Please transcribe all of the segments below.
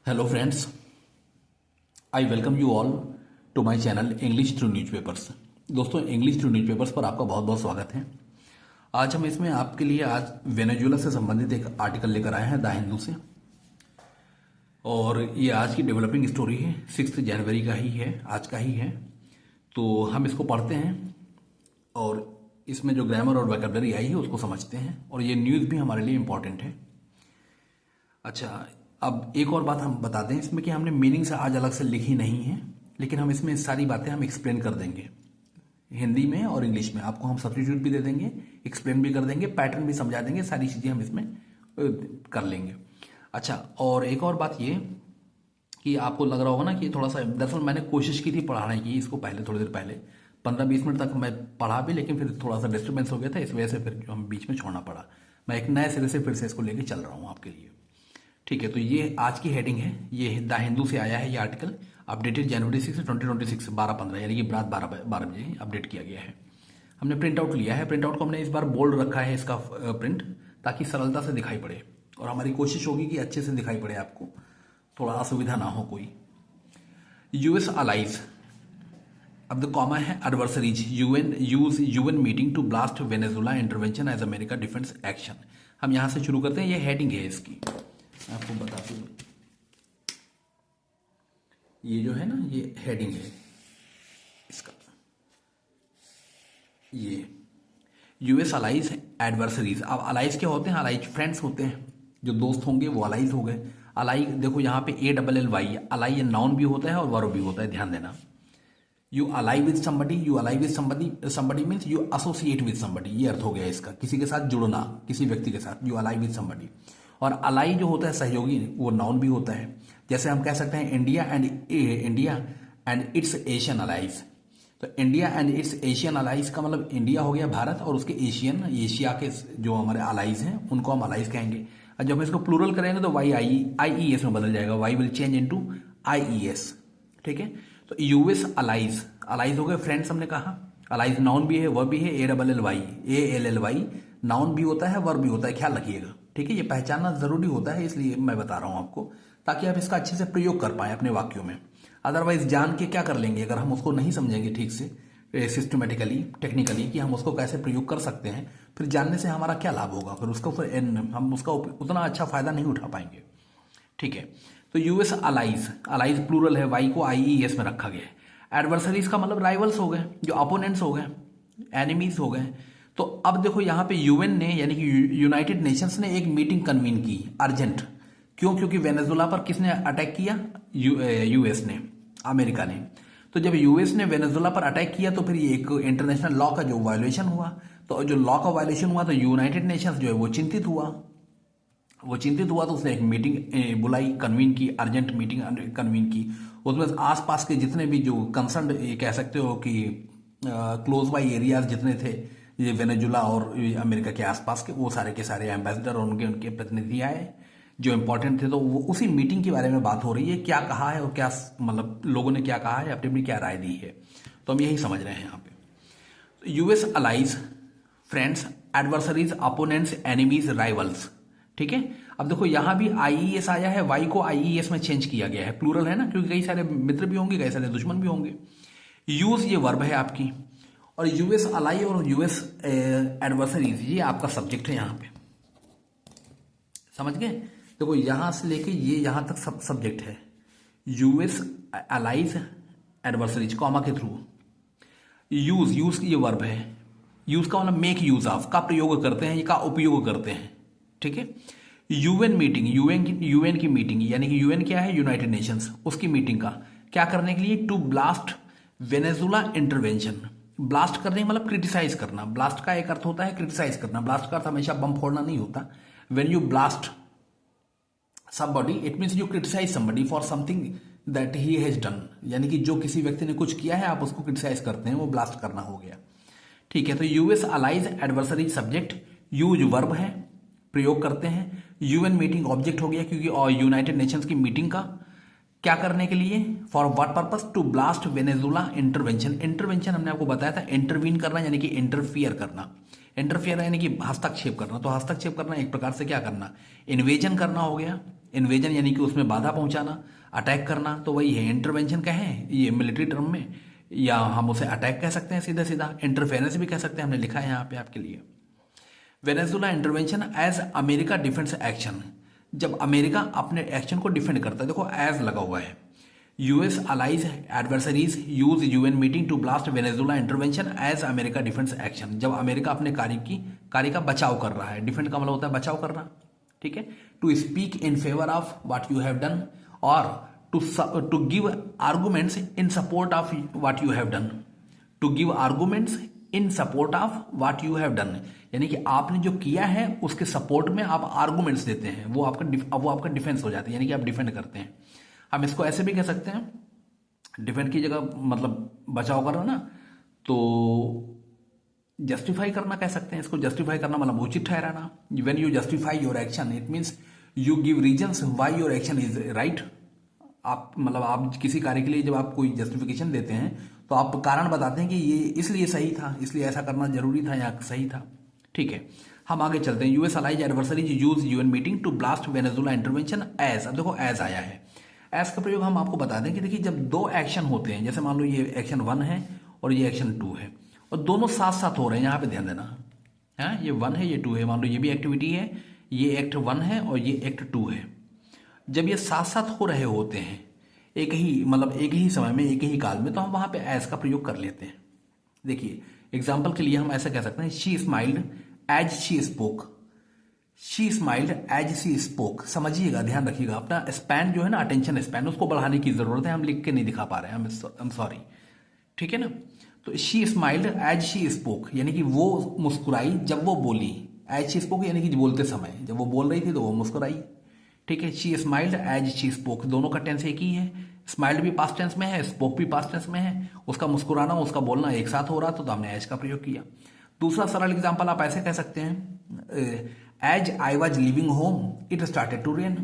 Hello friends, I welcome you all to my channel English through newspapers. दोस्तों, English through newspapers पर आपका बहुत बहुत स्वागत है। आज हम इसमें आपके लिए आज वेनेजुएला से संबंधित एक आर्टिकल लेकर आए हैं द हिंदू से, और ये आज की डेवलपिंग स्टोरी है। 6 जनवरी का ही है, आज का ही है। तो हम इसको पढ़ते हैं और इसमें जो ग्रामर और वोकैबुलरी आई है उसको समझते हैं, और ये न्यूज़ भी हमारे लिए इम्पॉर्टेंट है। अच्छा, अब एक और बात हम बता दें इसमें कि हमने मीनिंग से आज अलग से लिखी नहीं है, लेकिन हम इसमें सारी बातें हम एक्सप्लेन कर देंगे हिंदी में और इंग्लिश में। आपको हम सब्स्टिट्यूट भी दे देंगे, एक्सप्लेन भी कर देंगे, पैटर्न भी समझा देंगे, सारी चीज़ें हम इसमें कर लेंगे। अच्छा, और एक और बात ये कि आपको लग रहा होगा ना कि थोड़ा सा, दरअसल मैंने कोशिश की थी पढ़ाने की इसको पहले, थोड़ी देर पहले 15-20 मिनट तक मैं पढ़ा भी, लेकिन फिर थोड़ा सा डिस्टर्बेंस हो गया था, इस वजह से फिर हम बीच में छोड़ना पड़ा। मैं एक नए सिरे से फिर से इसको लेके चल रहा हूँ आपके लिए। ठीक है, तो ये आज की हेडिंग है, ये द हिंदू से आया है ये आर्टिकल, अपडेटेड जनवरी 6 2026 12:15, यानी कि रात 12 बजे अपडेट किया गया है। हमने प्रिंट आउट लिया है। प्रिंट आउट को हमने इस बार बोल्ड रखा है इसका प्रिंट, ताकि सरलता से दिखाई पड़े, और हमारी कोशिश होगी कि अच्छे से दिखाई पड़े, आपको थोड़ा असुविधा ना हो कोई। यूएस अलाइज, अब द कॉमा है adversaries, UN meeting to blast Venezuela intervention as America defence action. हम यहां से शुरू करते हैं, ये हेडिंग है इसकी, आपको बता दूं। ये जो है ना, ये हेडिंग है इसका, ये यूएस अलाइज एडवर्सरीज। अब अलाइज क्या होते हैं? अलाइज फ्रेंड्स होते हैं, जो दोस्त होंगे वो अलाइज हो गए। अलाई देखो यहाँ पे ALLY, अलाई ये नाउन भी होता है और वर्ब भी होता है, ध्यान देना। You ally with somebody, you ally with somebody, somebody means you associate with somebody, ये अर्थ हो गया इसका, किसी के साथ जुड़ना, किसी व्यक्ति के साथ, यू अलाई विद समबडी। और अलाई जो होता है सहयोगी, वो नाउन भी होता है। जैसे हम कह सकते हैं India and its Asian allies. तो India and its Asian allies का मतलब इंडिया हो गया भारत, और उसके एशिया के जो हमारे अलाइज हैं उनको हम अलाइज कहेंगे। और जब हम इसको प्लूरल करेंगे तो IES में बदल जाएगा, Y will change into IES। ठीक है, तो यूएस अलाइज, अलाइज हो गए फ्रेंड्स, हमने कहा। अलाइज नाउन भी है, वर्ब भी है, ALLY नाउन भी होता है, वर्ब भी होता है, ख्याल रखिएगा। ठीक है, ये पहचानना जरूरी होता है, इसलिए मैं बता रहा हूं आपको, ताकि आप इसका अच्छे से प्रयोग कर पाए अपने वाक्यों में। अदरवाइज जान के क्या कर लेंगे, अगर हम उसको नहीं समझेंगे ठीक से, सिस्टमेटिकली, टेक्निकली, कि हम उसको कैसे प्रयोग कर सकते हैं, फिर जानने से हमारा क्या लाभ होगा, फिर उसको हम उसका उतना अच्छा फायदा नहीं उठा पाएंगे। ठीक है, तो यूएस अलाइज, अलाइज प्लूरल है, वाई को IES में रखा गया है। एडवर्सरीज का मतलब राइवल्स हो गए, जो अपोनेंट्स हो गए, एनिमीज हो गए। तो अब देखो यहाँ पे यूएन ने, यानी कि यूनाइटेड नेशंस ने एक मीटिंग कन्वीन की अर्जेंट। क्यों? क्योंकि वेनेजुला पर किसने अटैक किया? यूएस ने, अमेरिका ने। तो जब यूएस ने वेनेजुला पर अटैक किया तो फिर ये एक इंटरनेशनल लॉ का जो वायोलेशन हुआ, तो जो लॉ का वायोलेशन हुआ तो यूनाइटेड नेशंस जो है वो चिंतित हुआ। तो उसने एक मीटिंग बुलाई, कन्वीन की, अर्जेंट मीटिंग कन्वीन की। उसमें आसपास के जितने भी जो कंसर्न, ये कह सकते हो कि क्लोज बाई एरियाज जितने थे, ये वेनेजुला और अमेरिका के आसपास के, वो सारे के सारे एम्बेसडर और उनके प्रतिनिधि आए जो इंपॉर्टेंट थे। तो वो उसी मीटिंग के बारे में बात हो रही है, क्या कहा है और क्या मतलब लोगों ने क्या कहा है, अपनी अपनी क्या राय दी है, तो हम यही समझ रहे हैं यहाँ पे। US allies, friends, adversaries, opponents, enemies, rivals. ठीक है, अब देखो यहां भी IES आया है, वाई को IES में चेंज किया गया है, प्लूरल है ना, क्योंकि कई सारे मित्र भी होंगे, कई सारे दुश्मन भी होंगे। यूज ये वर्ब है आपकी, और यूएस अलाई और यूएस एडवर्सरीज ये आपका सब्जेक्ट है यहाँ पे, समझ गए? देखो यहां से लेके ये यहां तक सब सब्जेक्ट है, यूएस अलाइज एडवर्सरीज, कॉमा के थ्रू। यूज ये वर्ब है, यूज का मतलब मेक यूज ऑफ, का प्रयोग करते हैं, का उपयोग करते हैं। ठीक है, यूएन मीटिंग, यूएन की मीटिंग, यानी कि यूएन क्या है? यूनाइटेड नेशंस, उसकी मीटिंग का क्या करने के लिए? To blast Venezuela intervention. Blast करने मतलब क्रिटिसाइज करना। ब्लास्ट का एक अर्थ होता है क्रिटिसाइज करना, ब्लास्ट का अर्थ हमेशा बम फोड़ना नहीं होता। When you blast somebody, it means you criticize somebody for something that he has done, यानी कि जो किसी व्यक्ति ने कुछ किया है आप उसको क्रिटिसाइज करते हैं, वो ब्लास्ट करना हो गया। ठीक है, तो US allies adversary subject, use verb है, प्रयोग करते हैं। यूएन मीटिंग ऑब्जेक्ट हो गया, क्योंकि और यूनाइटेड नेशंस की मीटिंग का क्या करने के लिए? For what purpose? To blast Venezuela intervention. Intervention हमने आपको बताया था, इंटरवीन करना यानी कि इंटरफियर करना, इंटरफियर यानी कि हस्तक्षेप करना। तो हस्तक्षेप करना एक प्रकार से क्या करना? इन्वेजन करना हो गया, इन्वेजन यानी कि उसमें बाधा पहुंचाना, अटैक करना, तो वही है। इंटरवेंशन कहें ये मिलिट्री टर्म में, या हम उसे अटैक कह सकते हैं सीधा सीधा, इंटरफेरेंस भी कह सकते हैं, हमने लिखा है यहाँ पे आपके लिए। Venezuela intervention as America defence action, जब अमेरिका अपने एक्शन को डिफेंड करता है, देखो एज लगा हुआ है। US allies adversaries use UN meeting to blast Venezuela intervention as America defence action, जब अमेरिका अपने कार्य का बचाव कर रहा है। डिफेंड का मतलब होता है बचाव करना, ठीक है। To speak in favour of what you have done, और to give arguments in support of what you have done, to give arguments in support of what you have done, यानी कि आपने जो किया है उसके सपोर्ट में आप आर्गूमेंट्स देते हैं, वो आपका डिफेंस हो जाता है, यानी कि आप डिफेंड करते हैं। हम इसको ऐसे भी कह सकते हैं, डिफेंड की जगह मतलब बचाव करना ना, तो जस्टिफाई करना कह सकते हैं इसको। जस्टिफाई करना मतलब उचित ठहराना। When you justify your action it means you give reasons why your action is right. आप किसी कार्य के लिए जब आप कोई जस्टिफिकेशन देते हैं तो आप कारण बताते हैं कि ये इसलिए सही था, इसलिए ऐसा करना जरूरी था या सही था, ठीक है। हम आगे चलते हैं। US allies adversaries use UN meeting to blast Venezuela intervention as, अब देखो एज आया है। एज का प्रयोग हम आपको बता दें कि देखिए जब दो एक्शन होते हैं, जैसे मान लो ये एक्शन 1 है और ये एक्शन 2 है, और दोनों साथ साथ हो रहे हैं, यहाँ पे ध्यान देना है, ये 1 है ये 2 है, मान लो ये भी एक्टिविटी है, ये एक्ट 1 है और ये एक्ट 2 है। जब ये साथ साथ हो रहे होते हैं एक ही समय में, एक ही काल में, तो हम वहां पे एज का प्रयोग कर लेते हैं। देखिए एग्जाम्पल के लिए हम ऐसा कह सकते हैं, she smiled as she spoke, she smiled as she spoke. समझिएगा, ध्यान रखिएगा, अपना स्पैन जो है ना, अटेंशन स्पैन, उसको बढ़ाने की जरूरत है, हम लिख के नहीं दिखा पा रहे हैं, आई एम सॉरी, ठीक है ना। तो she smiled as she spoke, यानी कि वो मुस्कुराई जब वो बोली, एज शी स्पोक यानी कि बोलते समय, जब वो बोल रही थी तो वो मुस्कुराई, ठीक है। She smiled as she spoke, दोनों का टेंस एक ही है, स्माइल्ड भी पास्ट टेंस में है, स्पोक भी पास्ट टेंस में है, उसका मुस्कुराना उसका बोलना एक साथ हो रहा तो हमने एज का प्रयोग किया। दूसरा सरल एग्जाम्पल आप ऐसे कह सकते हैं, as I was leaving home it started to rain.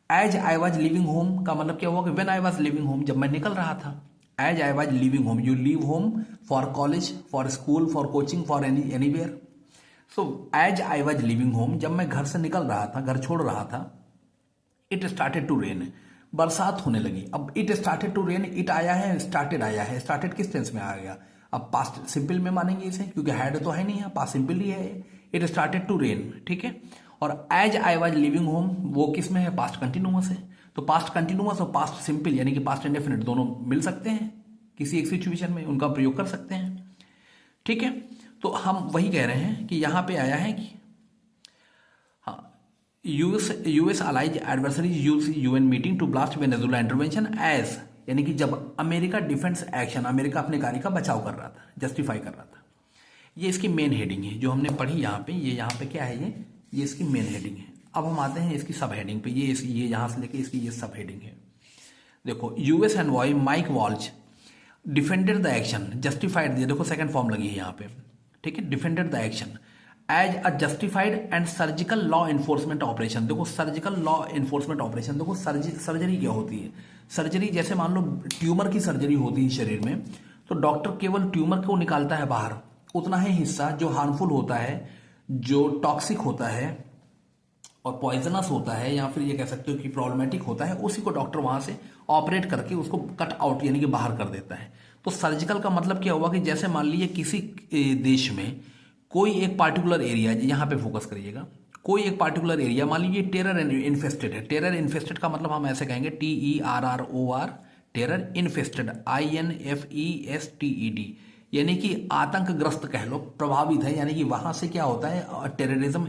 As I was leaving home का मतलब क्या हुआ कि when I was leaving home, जब मैं निकल रहा था। As I was leaving home, you leave home for college, for school, for coaching, for anywhere. So as I was leaving home, जब मैं घर से निकल रहा था, घर छोड़ रहा था, इट स्टार्टेड टू रेन, बरसात होने लगी। अब it started to rain, it आया है, स्टार्टेड आया है, स्टार्टेड किस टेंस में आ गया, अब पास्ट सिंपल में मानेंगे इसे, क्योंकि हैड तो है नहीं है, पास्ट सिंपल ही है, इट स्टार्टेड टू रेन, ठीक है। और as I was leaving home वो किस में है, पास्ट कंटिन्यूअस है, तो पास्ट कंटिन्यूअस और पास्ट सिंपल यानी कि पास्ट इंडेफिनिट दोनों मिल सकते हैं किसी एक सिचुएशन में, उनका प्रयोग कर सकते हैं, ठीक है। तो हम वही कह रहे हैं कि यहां पे आया है कि US allies adversaries use UN meeting to blast Venezuela intervention as, यानी कि जब अमेरिका डिफेंस एक्शन, अमेरिका अपने कार्य का बचाव कर रहा था, जस्टिफाई कर रहा था। ये इसकी मेन हेडिंग है जो हमने पढ़ी यहाँ पे, ये यहाँ पे क्या है, ये इसकी मेन हेडिंग है। अब हम आते हैं इसकी सब हेडिंग पे, ये यहाँ से लेके इसकी ये सब हेडिंग है। देखो US envoy Mike Waltz defended the action, justified, देखो सेकंड फॉर्म लगी है यहाँ पे, ठीक है, defended the action as a justified and surgical law enforcement operation. देखो सर्जिकल लॉ इन्फोर्समेंट ऑपरेशन, देखो सर्जरी क्या होती है, सर्जरी जैसे मान लो ट्यूमर की सर्जरी होती है शरीर में, तो डॉक्टर केवल ट्यूमर को निकालता है बाहर, उतना ही हिस्सा जो हार्मफुल होता है, जो टॉक्सिक होता है और पॉइजनस होता है, या फिर ये कह सकते हो कि प्रॉब्लमेटिक होता है, उसी को डॉक्टर वहां से ऑपरेट करके उसको कट आउट यानी कि बाहर कर देता है। तो सर्जिकल का मतलब क्या हुआ कि जैसे मान लीजिए किसी देश में कोई एक पार्टिकुलर एरिया, यहाँ पे फोकस करिएगा, कोई एक पार्टिकुलर एरिया मान लीजिए टेरर इन्फेस्टेड है। टेरर इन्फेस्टेड का मतलब हम ऐसे कहेंगे TERROR, टेरर इन्फेस्टेड, INFESTED, यानी कि आतंकग्रस्त कह लो, प्रभावित है, यानी कि वहां से क्या होता है, टेररिज्म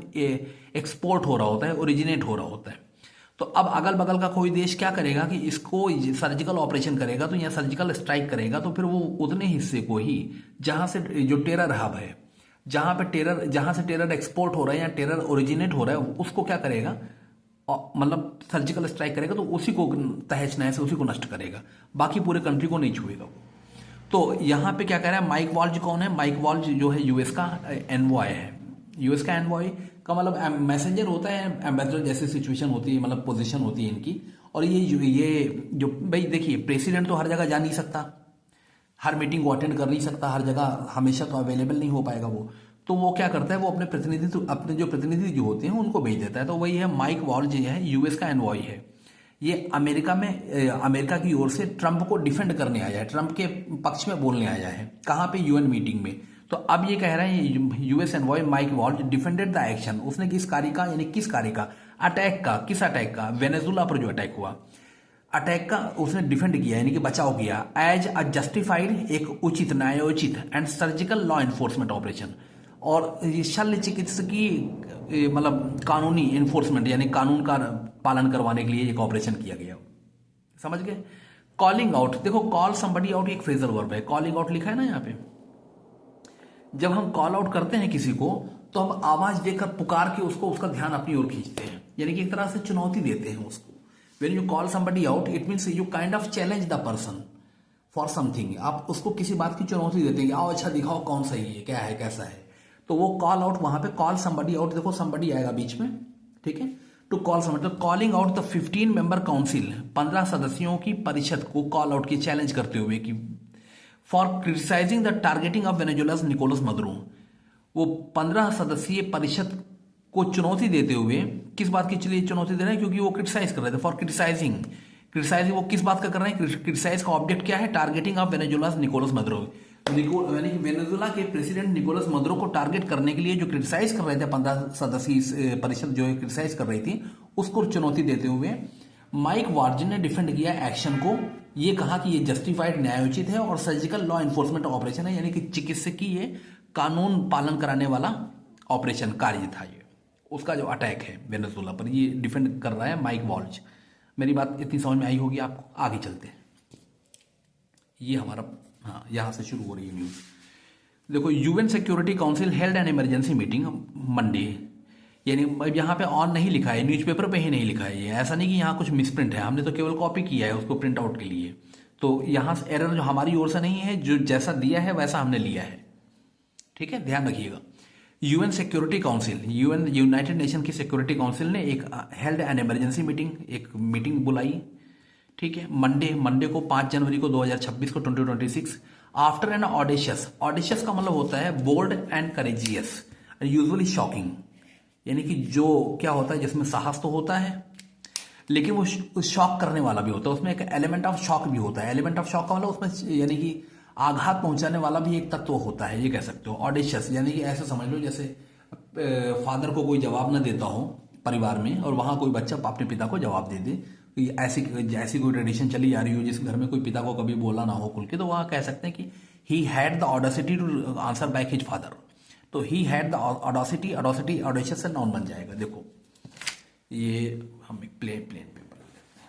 एक्सपोर्ट हो रहा होता है, ओरिजिनेट हो रहा होता है। तो अब अगल बगल का कोई देश क्या करेगा कि इसको सर्जिकल ऑपरेशन करेगा, तो या सर्जिकल स्ट्राइक करेगा, तो फिर वो उतने हिस्से को ही जहां से जो टेरर हब है, जहां से टेरर एक्सपोर्ट हो रहा है या टेरर ओरिजिनेट हो रहा है, उसको क्या करेगा, मतलब सर्जिकल स्ट्राइक करेगा, तो उसी को तहस नहस उसी को नष्ट करेगा, बाकी पूरे कंट्री को नहीं छुएगा वो। तो यहां पे क्या कह रहा है, माइक वॉल्ज कौन है, माइक वॉल्ज जो है यूएस का एनवॉय है। यूएस का एनवॉय का मतलब मैसेंजर होता है, एम्बेसडर जैसी सिचुएशन होती है, मतलब पोजीशन होती है इनकी। और ये जो भाई देखिए, प्रेसिडेंट तो हर जगह जा नहीं सकता, हर मीटिंग को अटेंड कर नहीं सकता, हर जगह हमेशा तो अवेलेबल नहीं हो पाएगा वो, तो वो क्या करता है, वो अपने जो प्रतिनिधि जो होते हैं उनको भेज देता है। तो वही है, माइक वॉल्ज जो है यूएस का एनवॉय है। ये अमेरिका की ओर से ट्रंप को डिफेंड करने आया है, ट्रंप के पक्ष में बोलने आया है। कहाँ पे? यूएन मीटिंग में। तो अब ये कह रहे हैं US envoy Mike Waltz defended the action. उसने किस कार्य का, यानी किस कार्य का? अटैक का। किस अटैक का? वेनेजुला पर जो अटैक हुआ, अटैक का उसने डिफेंड किया, यानी कि बचाव किया। एज अ जस्टिफाइड, एक उचित, न्यायोचित and surgical law enforcement operation. और ये शल्य चिकित्सकीय मतलब कानूनी एनफोर्समेंट, यानी कानून का पालन करवाने के लिए एक ऑपरेशन किया गया। समझ गए? कॉलिंग आउट, देखो कॉल समबडी आउट एक फ्रेजल वर्ब है। कॉलिंग आउट लिखा है ना यहाँ पे। जब हम कॉल आउट करते हैं किसी को, तो हम आवाज देकर पुकार के उसको, उसका ध्यान अपनी ओर खींचते हैं, यानी कि एक तरह से चुनौती देते हैं उसको। When you call somebody out, it means you kind of challenge the person for something. आप उसको किसी बात की चुनौती देते हैं, आओ अच्छा दिखाओ कौन सही है, क्या है, कैसा है। तो वो कॉल आउट, वहां पे कॉल somebody out, देखो somebody आएगा बीच में, ठीक है। टू कॉल somebody, तो calling out the 15 member council, 15 सदस्यों की परिषद को कॉल आउट की, चैलेंज करते हुए कि for criticising the targeting of Venezuela's Nicolas Maduro. वो 15 सदस्यीय परिषद को चुनौती देते हुए, किस बात की चलिए चुनौती दे रहे हैं? क्योंकि वो क्रिटिसाइज कर रहे थे। फॉर क्रिटिसाइजिंग वो किस बात का कर रहे हैं? क्रिटिसाइज का ऑब्जेक्ट क्या है? Targeting of Venezuela's Nicolas Maduro. यानी कि वेनेजुएला के प्रेसिडेंट निकोलस मदुरो को टारगेट करने के लिए जो क्रिटिसाइज कर रहे थे, 15 सदस्यीय परिषद जो है क्रिटिसाइज कर रही थी, उसको चुनौती देते हुए माइक वार्जिन ने डिफेंड किया एक्शन को। ये कहा कि ये जस्टिफाइड, न्यायोचित है और सर्जिकल लॉ एनफोर्समेंट ऑपरेशन है, यानी कि चिकित्सकीय कानून पालन कराने वाला ऑपरेशन, कार्य था ये। उसका जो अटैक है वेनेजुएला पर, ये डिफेंड कर रहा है माइक वॉल्ज। मेरी बात इतनी समझ में आई होगी आपको। आगे चलते हैं। ये हमारा, हाँ, यहां से शुरू हो रही है न्यूज। देखो, UN security council held an emergency meeting Monday, यानी यहाँ पे ऑन नहीं लिखा है, न्यूज़पेपर पे ही नहीं लिखा है। ये ऐसा नहीं कि यहाँ कुछ मिसप्रिंट है, हमने तो केवल कॉपी किया है उसको प्रिंट आउट के लिए। तो यहाँ से एरर जो हमारी ओर से नहीं है, जो जैसा दिया है वैसा हमने लिया है, ठीक है, ध्यान रखिएगा। UN security council, UN United Nation की सिक्योरिटी काउंसिल ने एक हेल्ड एन इमरजेंसी मीटिंग, एक मीटिंग बुलाई, ठीक है, मंडे को 5 जनवरी को 2026 को 2026, आफ्टर एन ऑडेशियस का मतलब होता है bold and courageous, usually shocking, यानी कि जो क्या होता है जिसमें साहस तो होता है लेकिन वो शॉक करने वाला भी होता है, उसमें एक एलिमेंट ऑफ शॉक भी होता है। एलिमेंट ऑफ शॉक का मतलब उसमें यानी कि आघात पहुंचाने वाला भी एक तत्व होता है, ये कह सकते हो। ऑडेशियस यानी कि ऐसे समझ लो जैसे फादर को कोई जवाब न देता हो परिवार में, और वहां कोई बच्चा अपने पिता को जवाब दे दे। ऐसी कोई ट्रेडिशन चली जा रही हो जिस घर में कोई पिता को कभी बोला ना हो खुल के, तो वहां कह सकते हैं कि he had the audacity to answer back his father. तो he had the audacity, audacious से नाउन बन जाएगा। देखो ये हम एक प्लेन पेपर लेते हैं।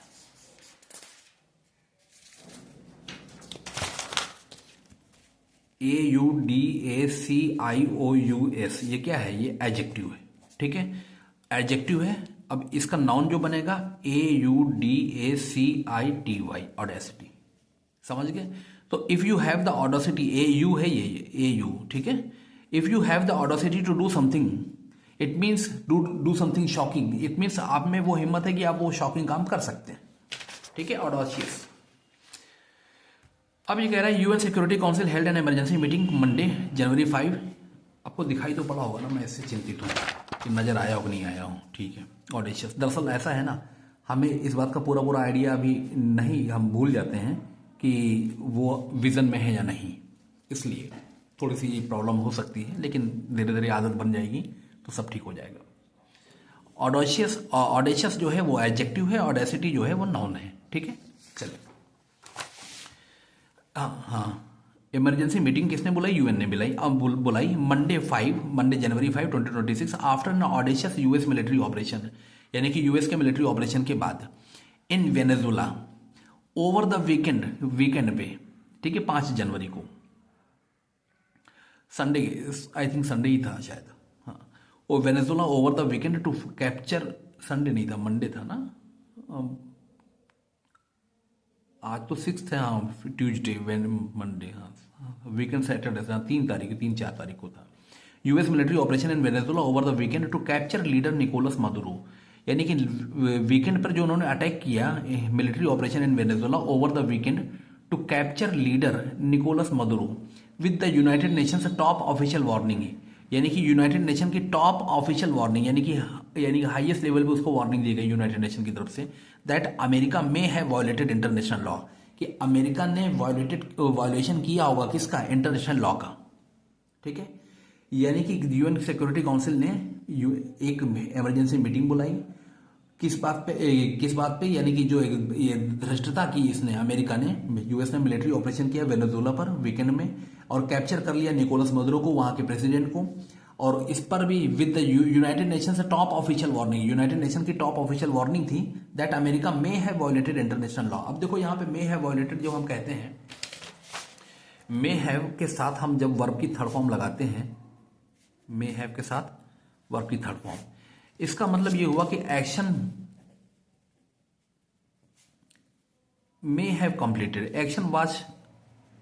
AUDACIOUS, ये क्या है? ये एडजेक्टिव है, ठीक है, एडजेक्टिव है। अब इसका नाउन जो बनेगा AUDACITY, ऑडेसिटी, समझ गए? तो if you have the audacity, AU है ये AU, ठीक है। If you have the audacity to do something, it means do something shocking, it means आप में वो हिम्मत है कि आप वो शॉकिंग काम कर सकते हैं, ठीक है, ऑडेशियस। अब ये कह रहा है UN security council held an emergency meeting Monday January 5। आपको दिखाई तो पड़ा होगा ना, मैं इससे चिंतित हूँ कि नजर आया हो कि नहीं आया हो, ठीक है, ऑडेशियस। दरअसल ऐसा है ना, हमें इस बात का पूरा आइडिया अभी नहीं, हम भूल जाते हैं कि वो विजन में है या नहीं, इसलिए थोड़ी सी प्रॉब्लम हो सकती है, लेकिन धीरे धीरे आदत बन जाएगी तो सब ठीक हो जाएगा। ऑडेशियस जो है वो एडजेक्टिव है, ऑडेसिटी जो है वो नाउन है, ठीक है। चलिए, हाँ, इमरजेंसी मीटिंग किसने बुलाई? यूएन ने बुलाई Monday January 5 2026, after an audacious US military operation, यानी कि यूएस के मिलिट्री ऑपरेशन के बाद, in Venezuela over the weekend पे, ठीक है, 5 जनवरी को, संडे, आई थिंक संडे ही था शायद, हाँ, वो Venezuela over the weekend to capture, Sunday नहीं था, मंडे था ना, आज तो 6 है, हाँ, ट्यूजडे, मंडे, हाँ, वीकेंड सैटरडे, 3-4 तारीख को था। US military operation in Venezuela over the weekend to capture leader Nicolas Maduro, यानी कि वीकेंड पर जो उन्होंने अटैक किया, military operation in Venezuela over the weekend to capture leader Nicolas Maduro with the United Nations top official warning, यानी कि United Nation की top official warning, यानी कि हाईएस्ट लेवल पे उसको वार्निंग दी गई यूनाइटेड नेशन की तरफ से, दैट अमेरिका में है वायोलेटेड इंटरनेशनल लॉ, कि अमेरिका ने वायोलेशन किया होगा किसका, इंटरनेशनल लॉ का। ठीक है, यानी कि यूएन सिक्योरिटी काउंसिल ने एक इमरजेंसी मीटिंग बुलाई, किस बात पे, यानी कि जो ये धृष्टता की इसने अमेरिका ने, यूएस ने मिलिट्री ऑपरेशन किया वेनेजुएला पर वीकेंड में और कैप्चर कर लिया निकोलस मदुरो को, वहां के प्रेसिडेंट को। और इस पर भी विद द यूनाइटेड नेशन से top official warning, United Nation की टॉप ऑफिशियल वार्निंग थी दैट अमेरिका में है वायोलेटेड इंटरनेशनल लॉ। अब देखो यहाँ पे मे है वायोलेटेड जो हम कहते हैं, मे हैव के साथ हम जब वर्ब की थर्ड फॉर्म लगाते हैं, मे हैव के साथ वर्ब की थर्ड फॉर्म, इसका मतलब ये हुआ कि action may have completed, action was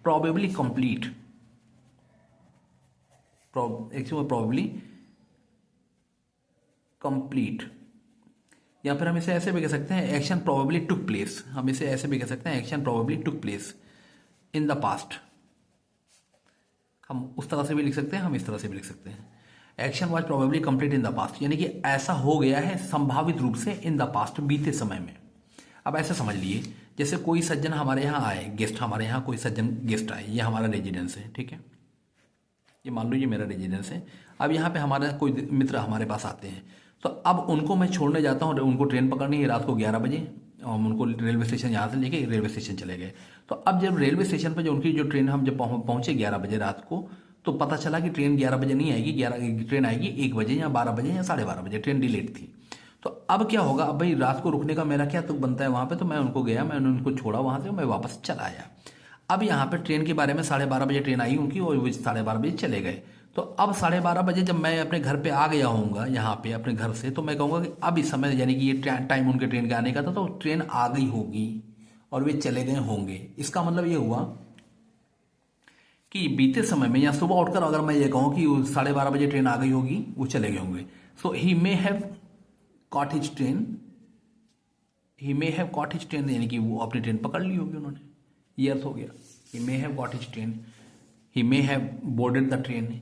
probably complete, action probably complete, या फिर हम इसे ऐसे भी कह सकते हैं एक्शन प्रोबेबली टुक प्लेस, हम इसे ऐसे भी कह सकते हैं action probably took place in the past. हम उस तरह से भी लिख सकते हैं, हम इस तरह से भी लिख सकते हैं, action was probably complete in the past, यानी कि ऐसा हो गया है संभावित रूप से इन द पास्ट, बीते समय में। अब ऐसे समझ लिए जैसे कोई सज्जन हमारे यहाँ आए, गेस्ट हमारे यहाँ कोई सज्जन गेस्ट आए, ये हमारा रेजिडेंस है, ठीक है, ये मान लो ये मेरा रेजिडेंस है। अब यहाँ पे हमारा कोई मित्र हमारे पास आते हैं, तो अब उनको मैं छोड़ने जाता हूँ, उनको ट्रेन पकड़नी है रात को 11 बजे, हम उनको रेलवे स्टेशन यहाँ से लेके रेलवे स्टेशन चले गए। तो अब जब रेलवे स्टेशन पर जो उनकी जो ट्रेन, हम जब पहुँचे 11 बजे रात को, तो पता चला कि ट्रेन 11 बजे नहीं आएगी, 11 ट्रेन आएगी 1 बजे या 12 बजे या 12:30 बजे, ट्रेन डिलेट थी। तो अब क्या होगा, अब भाई रात को रुकने का मेरा क्या तुक बनता है वहाँ पे, तो मैं उनको गया, मैंने उनको छोड़ा वहाँ से, मैं वापस चला आया। अब यहाँ पे ट्रेन के बारे में 12:30 बजे ट्रेन आई उनकी और वो 12:30 बजे चले गए। तो अब 12:30 बजे जब मैं अपने घर पे आ गया होऊंगा यहाँ पे अपने घर से, तो मैं कहूँगा कि अब इस समय, यानी कि ये टाइम उनके ट्रेन के आने का था, तो ट्रेन आ गई होगी और वे चले गए होंगे। इसका मतलब ये हुआ कि बीते समय में या सुबह उठकर अगर मैं ये कहूँ कि 12:30 बजे ट्रेन आ गई होगी, वो चले गए होंगे, so he may have caught his train, he may have caught his train, यानी कि वो अपनी ट्रेन पकड़ ली होगी उन्होंने, ये अर्थ हो गया। He may have caught his train, he may have boarded the train,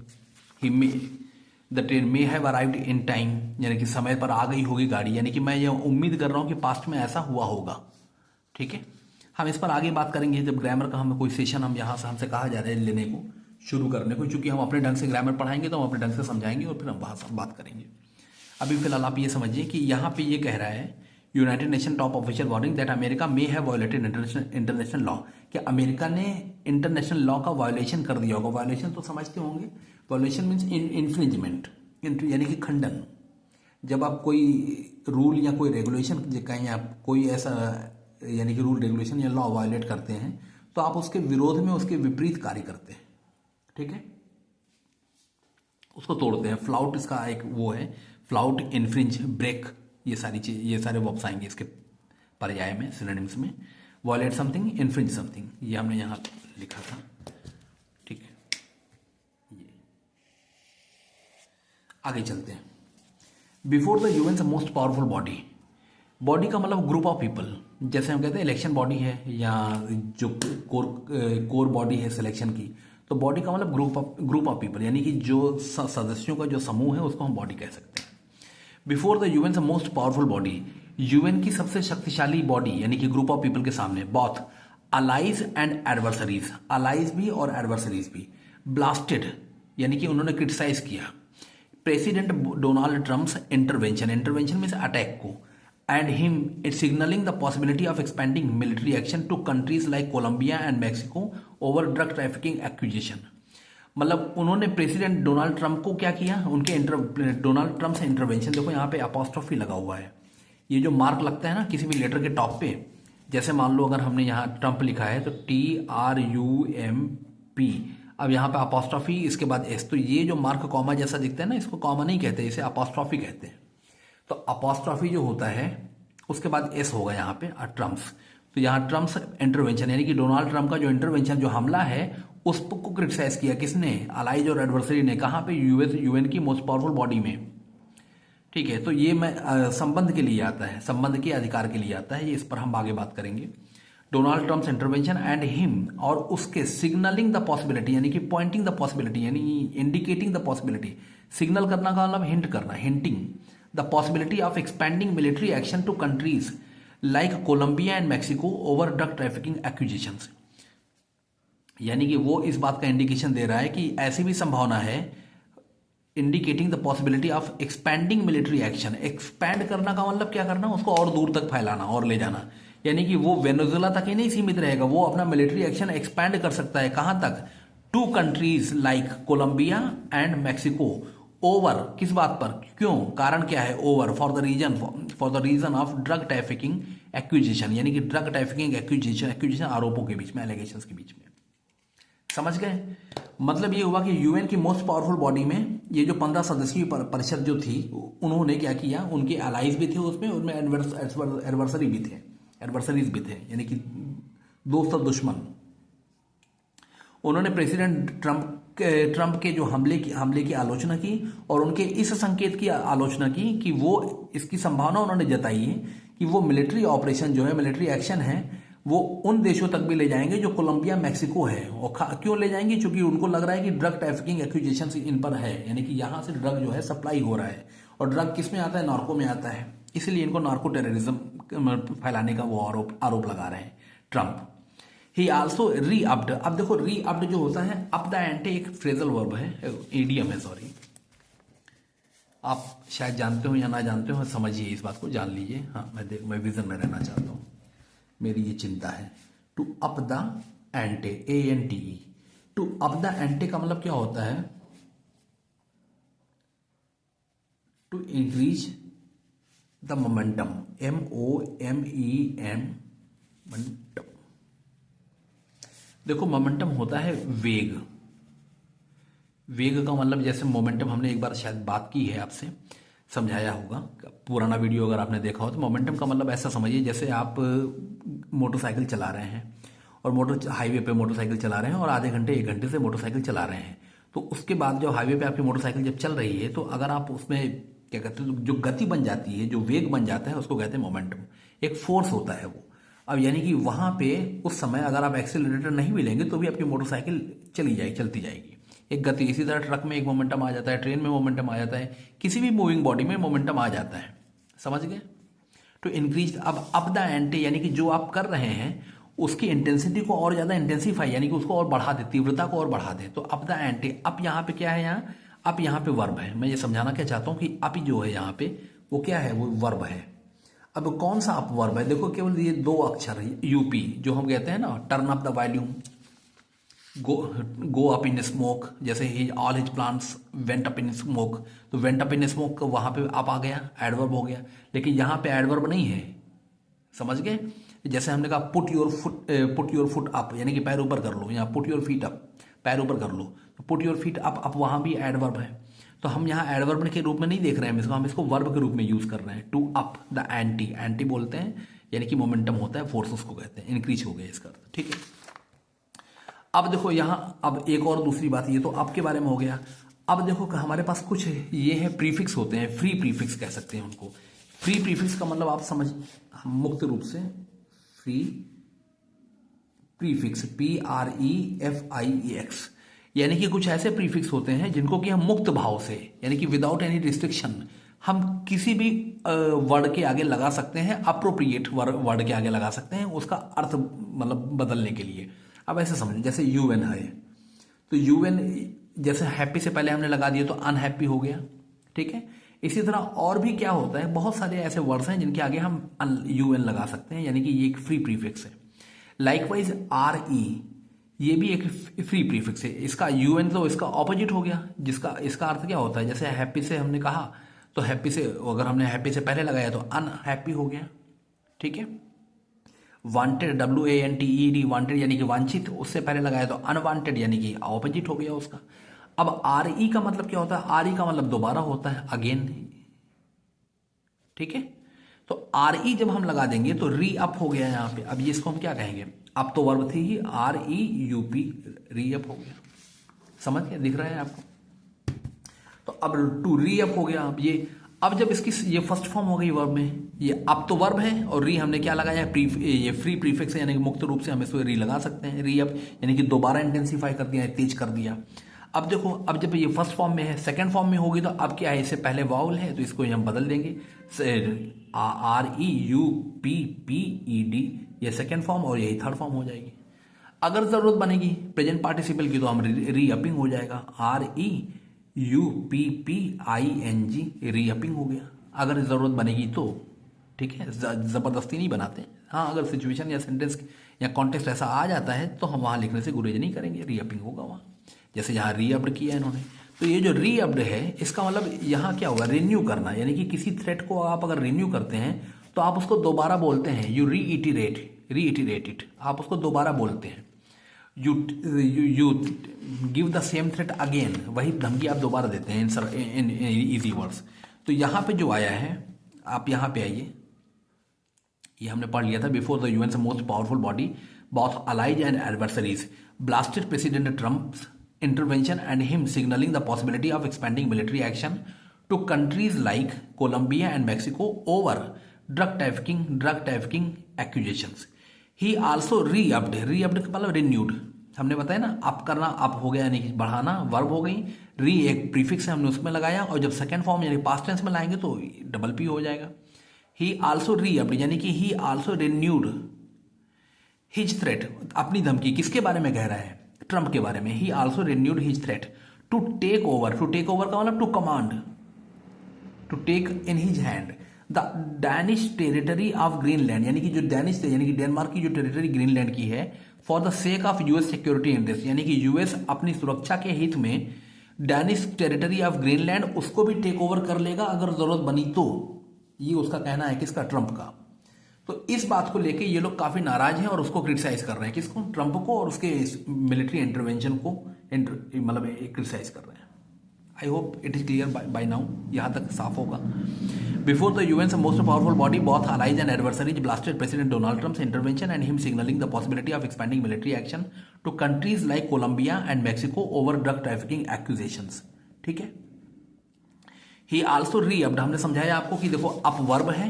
the train may have arrived in time, यानी कि समय पर आ गई होगी गाड़ी, यानी कि मैं ये उम्मीद कर रहा हूँ कि पास्ट में ऐसा हुआ होगा। ठीक है, हम इस पर आगे बात करेंगे जब ग्रामर का हमें कोई सेशन हम यहाँ से हमसे कहा जा रहा है लेने को, शुरू करने को, क्योंकि हम अपने ढंग से ग्रामर पढ़ाएंगे तो हम अपने ढंग से समझाएंगे और फिर हम वहाँ से बात करेंगे। अभी फिलहाल आप ये समझिए कि यहाँ पे ये कह रहा है United nation top official warning that America may have violated international law, कि अमेरिका ने इंटरनेशनल लॉ का वायोलेशन कर दिया होगा। वायोलेशन तो समझते होंगे, वायोलेशन मीन्स इन्फ्रिंजमेंट, यानी कि खंडन। जब आप कोई रूल या कोई रेगुलेशन कहीं आप कोई ऐसा, यानी कि रूल रेगुलेशन या लॉ वायोलेट करते हैं, तो आप उसके विरोध में उसके विपरीत कार्य करते हैं। ठीक है, उसको तोड़ते हैं। फ्लाउट इसका एक वो है, फ्लाउट, इन्फ्रिंज, ब्रेक, ये सारी चीज, ये सारे वर्ब्स आएंगे इसके पर्याय में, सिनोनिम्स में। वायलेट समथिंग, इन्फ्रिंज समथिंग, ये हमने यहाँ लिखा था। ठीक है, ये आगे चलते हैं। Before the UN most powerful body, body का मतलब ग्रुप ऑफ पीपल, जैसे हम कहते हैं इलेक्शन बॉडी है या जो कोर बॉडी है सिलेक्शन की, तो बॉडी का मतलब ग्रुप ऑफ पीपल, यानी कि जो सदस्यों का जो समूह है उसको हम बॉडी कह सकते हैं। Before the UN most powerful body, UN की सबसे शक्तिशाली बॉडी यानी कि ग्रुप ऑफ पीपल के सामने, both allies and adversaries, allies भी और एडवर्सरीज भी, ब्लास्टेड यानी कि उन्होंने क्रिटिसाइज किया president Donald Trump's intervention, intervention means attack को, and him signaling the possibility of expanding military action to countries like Colombia and Mexico over drug trafficking accusation। मतलब उन्होंने प्रेसिडेंट डोनाल्ड ट्रंप को क्या किया, उनके डोनाल्ड ट्रंप से intervention, देखो यहाँ पे अपॉस्ट्रोफी लगा हुआ है, ये जो मार्क लगता है ना किसी भी लेटर के टॉप पे, जैसे मान लो अगर हमने यहाँ ट्रंप लिखा है तो TRUMP, अब यहाँ पे अपॉस्ट्रोफी इसके बाद एस, तो ये जो मार्क कॉमा जैसा दिखता है ना, इसको कॉमा नहीं कहते, इसे अपॉस्ट्रोफी कहते हैं। तो अपॉस्ट्रोफी जो होता है उसके बाद एस होगा यहाँ पे ट्रम्प्स, तो यहाँ ट्रम्प्स इंटरवेंशन यानी कि डोनाल्ड ट्रम्प का जो इंटरवेंशन, जो हमला है उसको क्रिटिसाइज किया किसने, अलाइज और एडवर्सरी ने, कहाँ पे, यूएन की मोस्ट पावरफुल बॉडी में। ठीक है, तो ये मैं संबंध के लिए आता है, संबंध के अधिकार के लिए आता है, ये इस पर हम आगे बात करेंगे। Donald Trump's intervention and him, और उसके सिग्नलिंग द पॉसिबिलिटी यानी कि पॉइंटिंग द पॉसिबिलिटी यानी इंडिकेटिंग द पॉसिबिलिटी, सिग्नल करना का मतलब हिंट करना, hinting the possibility of expanding military action to countries like Colombia and Mexico over drug trafficking accusations. यानी कि वो इस बात का इंडिकेशन दे रहा है कि ऐसी भी संभावना है, indicating the possibility of expanding military action. Expand करना का मतलब क्या करना, उसको और दूर तक फैलाना और ले जाना। यानी कि वो वेनेजुएला तक ही नहीं सीमित रहेगा, वो अपना मिलिट्री एक्शन एक्सपैंड कर सकता है। कहां तक? Two countries like Colombia and Mexico. Over किस बात पर, क्यों, कारण क्या है? Over for the reason of drug trafficking accusation. यानी कि ड्रग ट्रैफिकिंग एक्यूजिशन आरोपों के बीच में, एलिगेशंस के बीच में। समझ गए? मतलब ये हुआ कि यूएन की मोस्ट पावरफुल बॉडी में ये जो 15 सदस्यीय परिषद जो थी, उन्होंने क्या किया, उनके अलाइज भी थे उसमें, उनमें एडवर्सरी भी थे, एडवर्सरीज भी थे, यानी कि दोस्त और दुश्मन। उन्होंने प्रेसिडेंट ट्रंप के जो हमले की आलोचना की और उनके इस संकेत की आलोचना की कि वो इसकी संभावना उन्होंने जताई है कि वो मिलिट्री ऑपरेशन जो है, मिलिट्री एक्शन है, वो उन देशों तक भी ले जाएंगे जो कोलंबिया मैक्सिको है। और क्यों ले जाएंगे? क्योंकि उनको लग रहा है कि ड्रग ट्रैफिकिंग एक्यूजेशन इन पर है, यानी कि यहां से ड्रग जो है सप्लाई हो रहा है, और ड्रग किस में आता है? नार्को में आता है। इसलिए इनको नार्को टेररिज्म फैलाने का वो आरोप लगा रहे हैं ट्रंप। ही आल्सो री-अप्ड। अब देखो री-अप्ड जो होता है, अप द एंटे एक फ्रेजल वर्ब है, ईडियम है, सॉरी। आप शायद जानते हो या ना जानते हो, समझिए इस बात को, जान लीजिए। हाँ, मैं विजन में रहना चाहता हूँ, मेरी ये चिंता है। To up the ante, ANTE। To up the ante का मतलब क्या होता है? To increase the momentum, MOMEM, momentum. देखो मोमेंटम होता है वेग। वेग का मतलब, जैसे मोमेंटम हमने एक बार शायद बात की है, आपसे समझाया होगा, पुराना वीडियो अगर आपने देखा हो तो। मोमेंटम का मतलब ऐसा समझिए, जैसे आप मोटरसाइकिल चला रहे हैं और हाईवे पे मोटरसाइकिल चला रहे हैं और आधे घंटे 1 घंटे से मोटरसाइकिल चला रहे हैं, तो उसके बाद जो हाईवे पे आपकी मोटरसाइकिल जब चल रही है, तो अगर आप उसमें क्या कहते हैं, जो गति बन जाती है, जो वेग बन जाता है, उसको कहते हैं मोमेंटम। एक फोर्स होता है वो। अब यानी कि वहां पे उस समय अगर आप एक्सीलरेटर नहीं भी लेंगे तो भी आपकी मोटरसाइकिल चलती जाएगी, एक गति। इसी तरह ट्रक में एक मोमेंटम आ जाता है, ट्रेन में मोमेंटम आ जाता है, किसी भी मूविंग बॉडी में मोमेंटम आ जाता है। समझ गए? तो इंक्रीज, अब अप द एंटे यानी कि जो आप कर रहे हैं उसकी इंटेंसिटी को और ज्यादा इंटेंसीफाई, यानी कि उसको और बढ़ा दे, तीव्रता को और बढ़ा दे। तो अप द एंटे, अप यहाँ पे क्या है? यहाँ अप यहाँ पे वर्ब है। मैं ये समझाना क्या चाहता हूँ कि अप जो है यहाँ पे वो क्या है? वो वर्ब है। अब कौन सा अप वर्ब है? देखो केवल ये 2 अक्षर है, UP, जो हम कहते हैं ना, turn up the volume, go up in smoke. जैसे ही all his plants went up in smoke, तो वेंट अप इन स्मोक वहां पे अप आ गया, एडवर्ब हो गया। लेकिन यहां पे एडवर्ब नहीं है, समझ गए? जैसे हमने कहा पुट योर फुट अप, यानी कि पैर ऊपर कर लो, यहाँ पुट योर फीट अप, पैर ऊपर कर लो, तो पुट योर फीट अप वहां भी एडवर्ब है। तो हम यहाँ एडवर्ब के रूप में नहीं देख रहे हैं इसको, हम इसको वर्ब के रूप में यूज कर रहे हैं। To up the ante, ante बोलते हैं, यानी कि मोमेंटम होता है, फोर्स उसको कहते हैं, इंक्रीज हो गया इसका अर्थ। ठीक है, अब देखो यहां, अब एक और दूसरी बात, ये तो अप के बारे में हो गया। अब देखो कि हमारे पास कुछ ये है प्रीफिक्स होते हैं, फ्री प्रीफिक्स कह सकते हैं उनको। फ्री प्रीफिक्स का मतलब आप समझ, मुक्त रूप से फ्री प्रीफिक्स, PREFIEX, यानी कि कुछ ऐसे प्रीफिक्स होते हैं जिनको कि हम मुक्त भाव से, यानी कि विदाउट एनी रिस्ट्रिक्शन, हम किसी भी वर्ड के आगे लगा सकते हैं, अप्रोप्रिएट वर्ड के आगे लगा सकते हैं, उसका अर्थ मतलब बदलने के लिए। अब ऐसे समझें, जैसे UN है, तो UN जैसे हैप्पी से पहले हमने लगा दिया तो अनहैप्पी हो गया। ठीक है, इसी तरह और भी क्या होता है, बहुत सारे ऐसे वर्ड्स हैं जिनके आगे हम UN लगा सकते हैं, यानी कि ये एक फ्री प्रीफिक्स है। लाइकवाइज RE, ये भी एक फ्री प्रीफिक्स है। इसका UN तो इसका ऑपोजिट हो गया, जिसका इसका अर्थ क्या होता है, जैसे हैप्पी से हमने कहा, तो हैप्पी से अगर हमने हैप्पी से पहले लगाया तो अनहैप्पी हो गया। ठीक है, वांटेड, WANTED, वांटेड यानी कि वांछित, उससे पहले लगाया तो अनवांटेड, यानी कि ऑपोजिट हो गया उसका। अब RE का मतलब क्या होता है? RE का मतलब दोबारा होता है, अगेन। ठीक है, तो RE जब हम लगा देंगे तो री अप हो गया यहाँ पे। अब ये इसको हम क्या कहेंगे? अब तो वर्ब थी ही, REUP, री अप हो गया। समझ गया, दिख रहा है आपको? तो अब टू री अप हो गया। अब जब इसकी ये फर्स्ट फॉर्म हो गई वर्ब में, ये अब तो वर्ब है और री हमने क्या लगाया? ये फ्री प्रीफिक्स है, यानी कि मुक्त रूप से हम इसको री लगा सकते हैं। री अप यानी कि दोबारा इंटेंसीफाई कर दिया, तेज कर दिया। अब देखो, अब जब ये फर्स्ट फॉर्म में है, सेकंड फॉर्म में होगी तो अब क्या है, इससे पहले वाउल है तो इसको हम बदल देंगे, REUPPED, ये सेकंड फॉर्म और यही थर्ड फॉर्म हो जाएगी। अगर जरूरत बनेगी प्रेजेंट पार्टिसिपल की तो हम रीअपिंग हो जाएगा, REUPPING, रीअपिंग हो गया अगर जरूरत बनेगी तो। ठीक है, जबरदस्ती नहीं बनाते। हाँ, अगर सिचुएशन या सेंटेंस या कॉन्टेक्स्ट ऐसा आ जाता है तो हम वहाँ लिखने से गुरेज नहीं करेंगे, रीअपिंग होगा वहाँ। जैसे यहाँ रीअप्ड किया इन्होंने, तो ये जो रीअप्ड है इसका मतलब यहाँ क्या होगा, रिन्यू करना, यानी कि किसी थ्रेट को आप अगर रिन्यू करते हैं तो आप उसको दोबारा बोलते हैं, यू रीइटिरेट इट, आप उसको दोबारा बोलते हैं। You give the same threat again, वही धमकी आप दोबारा देते हैं इन इजी वर्ड्स। तो यहाँ पे जो आया है, आप यहाँ पे आइए, ये हमने पढ़ लिया था, before the UN most powerful body both allies and adversaries blasted President Trump's intervention and him signaling the possibility of expanding military action to countries like Colombia and Mexico over drug trafficking accusations. He also re-upped का मतलब renewed, हमने बताया ना, up करना, up हो गया यानी कि बढ़ाना, वर्ब हो गई, री एक प्रीफिक्स है हमने उसमें लगाया, और जब सेकंड फॉर्म यानी पास्ट टेंस में लाएंगे तो डबल पी हो जाएगा। ही आल्सो री-upped यानी कि ही आल्सो रिन्यूड हिज थ्रेट, अपनी धमकी किसके बारे में कह रहा है, ट्रंप के बारे में। He also renewed his threat to take over का मतलब to command, to take in his hand the Danish territory of Greenland, यानी कि जो डैनिश यानी कि डेनमार्क की जो टेरिटरी ग्रीनलैंड की है, for the sake of US security interest, यानी कि यूएस अपनी सुरक्षा के हित में डैनिश टेरिटरी ऑफ ग्रीनलैंड उसको भी टेक ओवर कर लेगा अगर जरूरत बनी तो। ये उसका कहना है, किसका, ट्रंप का। तो इस बात को लेके ये लोग काफी नाराज हैं और उसको क्रिटिसाइज कर रहे हैं, किसको, ट्रंप को, और उसके मिलिट्री इंटरवेंशन को मतलब क्रिटिसाइज कर रहे हैं। I hope it is clear by now, यहां तक साफ होगा। Before the UN most powerful body both allies and adversaries blasted President Donald Trump's intervention and him signaling the possibility of expanding military action to countries like Colombia and Mexico over drug trafficking accusations। ठीक है, ही also री-अप्ड, हमने समझाया आपको कि देखो up verb है,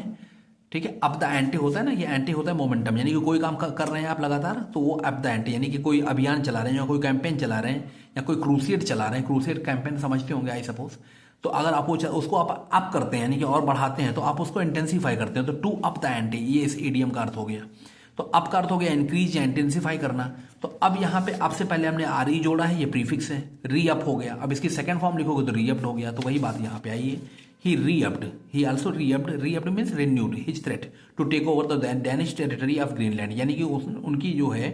ठीक है, अप द एंटी होता है ना, ये एंटी होता है मोमेंटम, यानी कि कोई काम कर रहे हैं आप लगातार तो वो अप द एंटी, यानी कि कोई अभियान चला रहे हैं या कोई कैंपेन चला रहे हैं या कोई क्रूसेड चला रहे हैं, क्रूसेड कैंपेन समझते होंगे आई सपोज। तो अगर आप उसको आप अप करते हैं यानी कि और बढ़ाते हैं तो आप उसको इंटेंसीफाई करते हैं, तो टू अप द एंटी, ये इस ईडीएम का अर्थ हो गया। तो अप का अर्थ हो गया इंक्रीज या इंटेंसीफाई करना। तो अब यहाँ पे अब से पहले हमने आर ई जोड़ा है, ये प्रीफिक्स है, री अप हो गया। अब इसकी सेकंड फॉर्म लिखोगे तो री अप्ड हो गया, तो वही बात यहाँ पे आई है। He re-upped. He also re-upped. Re-upped means renewed his threat to take over the Danish territory of Greenland. यानी कि उनकी जो है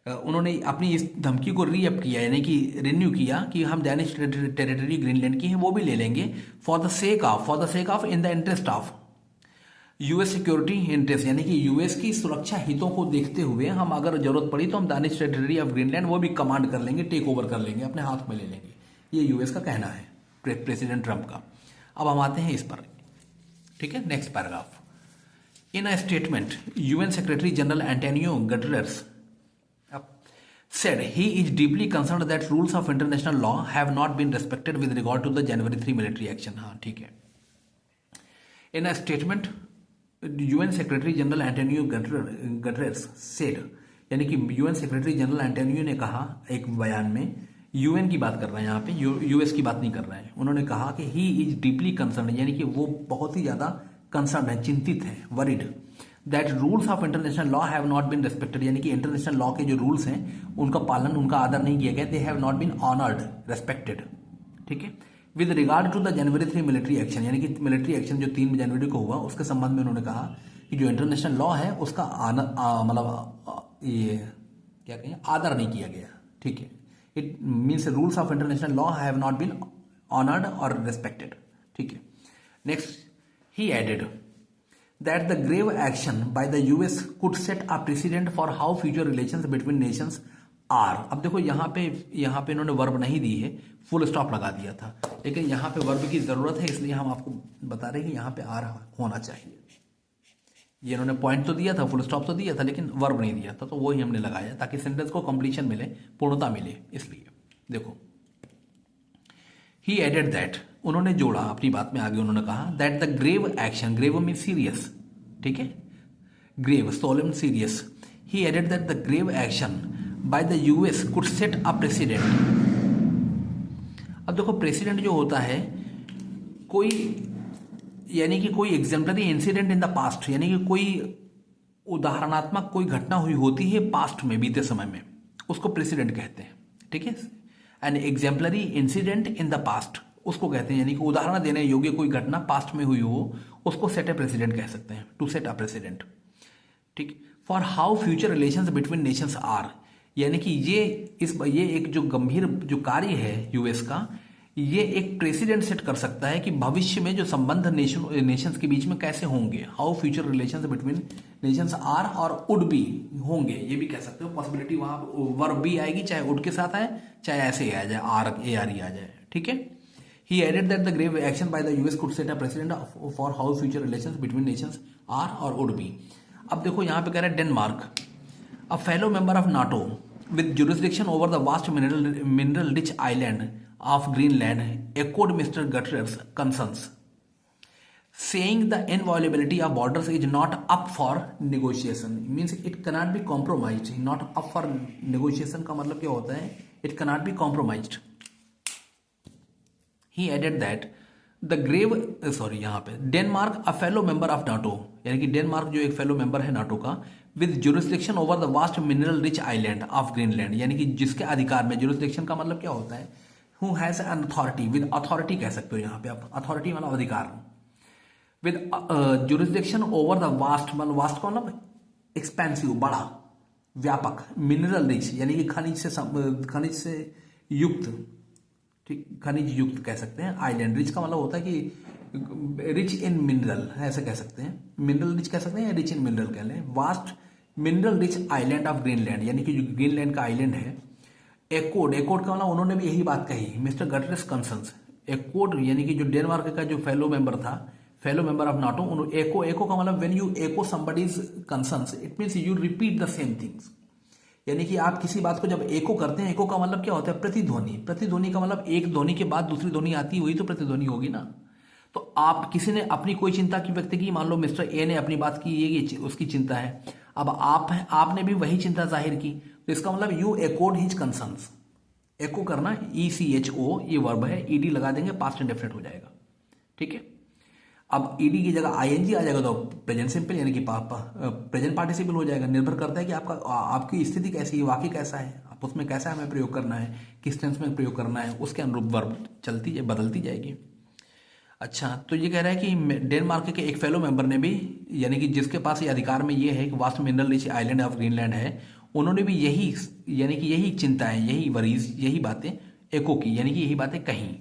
उन्होंने अपनी इस धमकी को री अप किया, यानी कि रिन्यू किया कि हम डैनिश टेरिटरी ग्रीनलैंड की है वो भी ले लेंगे, for the sake of in the interest of US security interest, यानी कि यूएस की सुरक्षा हितों को देखते हुए हम अगर जरूरत पड़ी तो हम डैनिश टेरिटरी ऑफ ग्रीनलैंड वो भी कमांड कर लेंगे, टेक ओवर कर लेंगे, अपने हाथ में ले लेंगे। ये यूएस का कहना है, प्रेसिडेंट ट्रंप का। अब हम आते हैं इस पर, ठीक है, next paragraph. In a statement UN secretary general Antonio Guterres said he is deeply concerned that rules of international law have not been respected with regard to the January 3 military action। हाँ, ठीक है। In a statement UN Secretary General Antonio Guterres said, यानी कि UN secretary general Antonio ने कहा एक बयान में, यूएन की बात कर रहे हैं यहाँ पे, यूएस की बात नहीं कर रहे हैं। उन्होंने कहा कि ही इज डीपली कंसर्न, यानी कि वो बहुत ही ज्यादा कंसर्न है, चिंतित है, worried, that rules of international law have not been respected, यानी कि इंटरनेशनल लॉ के जो रूल्स हैं उनका पालन, उनका आदर नहीं किया गया, they have not been honoured, respected. ठीक है, with regard to the January 3 military action, यानी कि मिलिट्री एक्शन जो 3 जनवरी को हुआ उसके संबंध में उन्होंने कहा कि जो इंटरनेशनल लॉ है उसका मतलब ये क्या कहें, आदर नहीं किया गया। ठीक है, it means rules of international law have not been honoured और रेस्पेक्टेड। ठीक है, next he added that the grave action by the US could set a precedent for how future relations between nations are। अब देखो यहाँ पे इन्होंने verb नहीं दी है, फुल स्टॉप लगा दिया था, लेकिन यहाँ पे वर्ब की जरूरत है, इसलिए हम आपको बता रहे हैं कि यहाँ पे आर होना चाहिए। ये इन्होंने पॉइंट तो दिया था, फुल स्टॉप तो दिया था, लेकिन वर्ब नहीं दिया था, तो वही हमने लगाया ताकि सेंटेंस को कंप्लीशन मिले, पूर्णता मिले। इसलिए देखो, ही एडेड दैट, उन्होंने जोड़ा अपनी बात में, आगे उन्होंने कहा that the grave action, grave mean serious, ठीक है, grave solemn serious, he added that the grave action by the US could set a precedent, अब देखो प्रेसिडेंट जो होता है कोई, यानी कि कोई exemplary incident in the past, यानी कि कोई उदाहरणात्मक कोई घटना हुई होती है पास्ट में, बीते समय में, उसको प्रेसिडेंट कहते हैं। ठीक है, an exemplary incident in the past उसको कहते हैं, यानी कि उदाहरण देने योग्य कोई घटना पास्ट में हुई हो उसको सेट ए प्रेसिडेंट कह सकते हैं, टू सेट अ प्रेसिडेंट। ठीक, for how future relations between nations are, यानी कि ये एक जो गंभीर जो कार्य है यूएस का, ये एक प्रेसिडेंट सेट कर सकता है कि भविष्य में जो संबंध नेशंस के बीच में कैसे होंगे। How future relations between nations are और वुड बी होंगे, ये भी कह सकते हो पॉसिबिलिटी, वहां वर्ब भी आएगी, चाहे वुड के साथ आए चाहे ऐसे ही आ जाए, आर ए आर ही आ जाए। ठीक है, he added that the grave action by the US could set a precedent for how future relations between nations are और वुड बी। अब देखो यहाँ पे कह रहा है Denmark, a fellow member of NATO with jurisdiction over the vast mineral rich island of Greenland, echoed Mr. Gutierrez's concerns, saying the inviolability of borders is not up for negotiation. Means it cannot be compromised. Not up for negotiation का मतलब क्या होता है? It cannot be compromised. He added that यहाँ पे Denmark a fellow member of NATO, यानी कि Denmark जो एक फेलो मेंबर है नाटो का, with jurisdiction over the vast mineral rich island of Greenland, यानी कि जिसके अधिकार में, जुरिस्डिक्शन का मतलब क्या होता है? Who has an authority, with authority कह सकते हो यहाँ पे आप, अथॉरिटी मतलब अधिकार, with jurisdiction over the vast, मतलब वास्ट का मतलब एक्सपेंसिव, बड़ा, व्यापक, मिनरल रिच यानी कि खनिज से युक्त, ठीक, खनिज युक्त कह सकते हैं। आइलैंड, रिच का मतलब होता है कि रिच इन मिनरल, ऐसे कह सकते हैं, मिनरल रिच कह सकते हैं या रिच इन मिनरल कह लें। Vast mineral rich island of Greenland, यानी कि जो ग्रीनलैंड का आइलैंड है। एकोड का मतलब उन्होंने भी यही बात कही, मिस्टर गटरेस कंसर्न्स। एकोड यानी कि जो डेनमार्क का जो फेलो मेंबर था, फेलो मेंबर ऑफ नाटो, एको का मतलब when you echo somebody's concerns it means you repeat the same things, यानी कि आप किसी बात को जब एको करते हैं, एको का मतलब क्या होता है? प्रतिध्वनि। प्रतिध्वनि का मतलब एक ध्वनि के बाद दूसरी ध्वनि आती हुई तो प्रतिध्वनि होगी ना। तो आप किसी ने अपनी कोई चिंता की व्यक्त की, मान लो मिस्टर ए ने अपनी बात की, ये उसकी चिंता है, अब आपने भी वही चिंता जाहिर की, तो इसका मतलब यू एकोड हिज कंसर्न्स। एको करना, ECHO ये वर्ब है, ईडी लगा देंगे, पास्ट इंडेफिनिट हो जाएगा। ठीक है, अब ईडी की जगह ING आ जाएगा तो प्रेजेंट सिंपल यानी कि प्रेजेंट पार्टिसिपल हो जाएगा। निर्भर करता है कि आपकी स्थिति कैसी है, वाकई कैसा है, आप उसमें कैसा हमें प्रयोग करना है, किस टेंस में प्रयोग करना है, उसके अनुरूप वर्ब बदलती जाएगी। अच्छा, तो ये कह रहा है कि डेनमार्क के एक फेलो मेंबर ने भी, यानी कि जिसके पास ये अधिकार में ये है कि vast mineral rich island of Greenland है, उन्होंने भी यही, यानी कि यही चिंताएं, यही वरीज, यही बातें एको की, यानी कि यही बातें कहीं।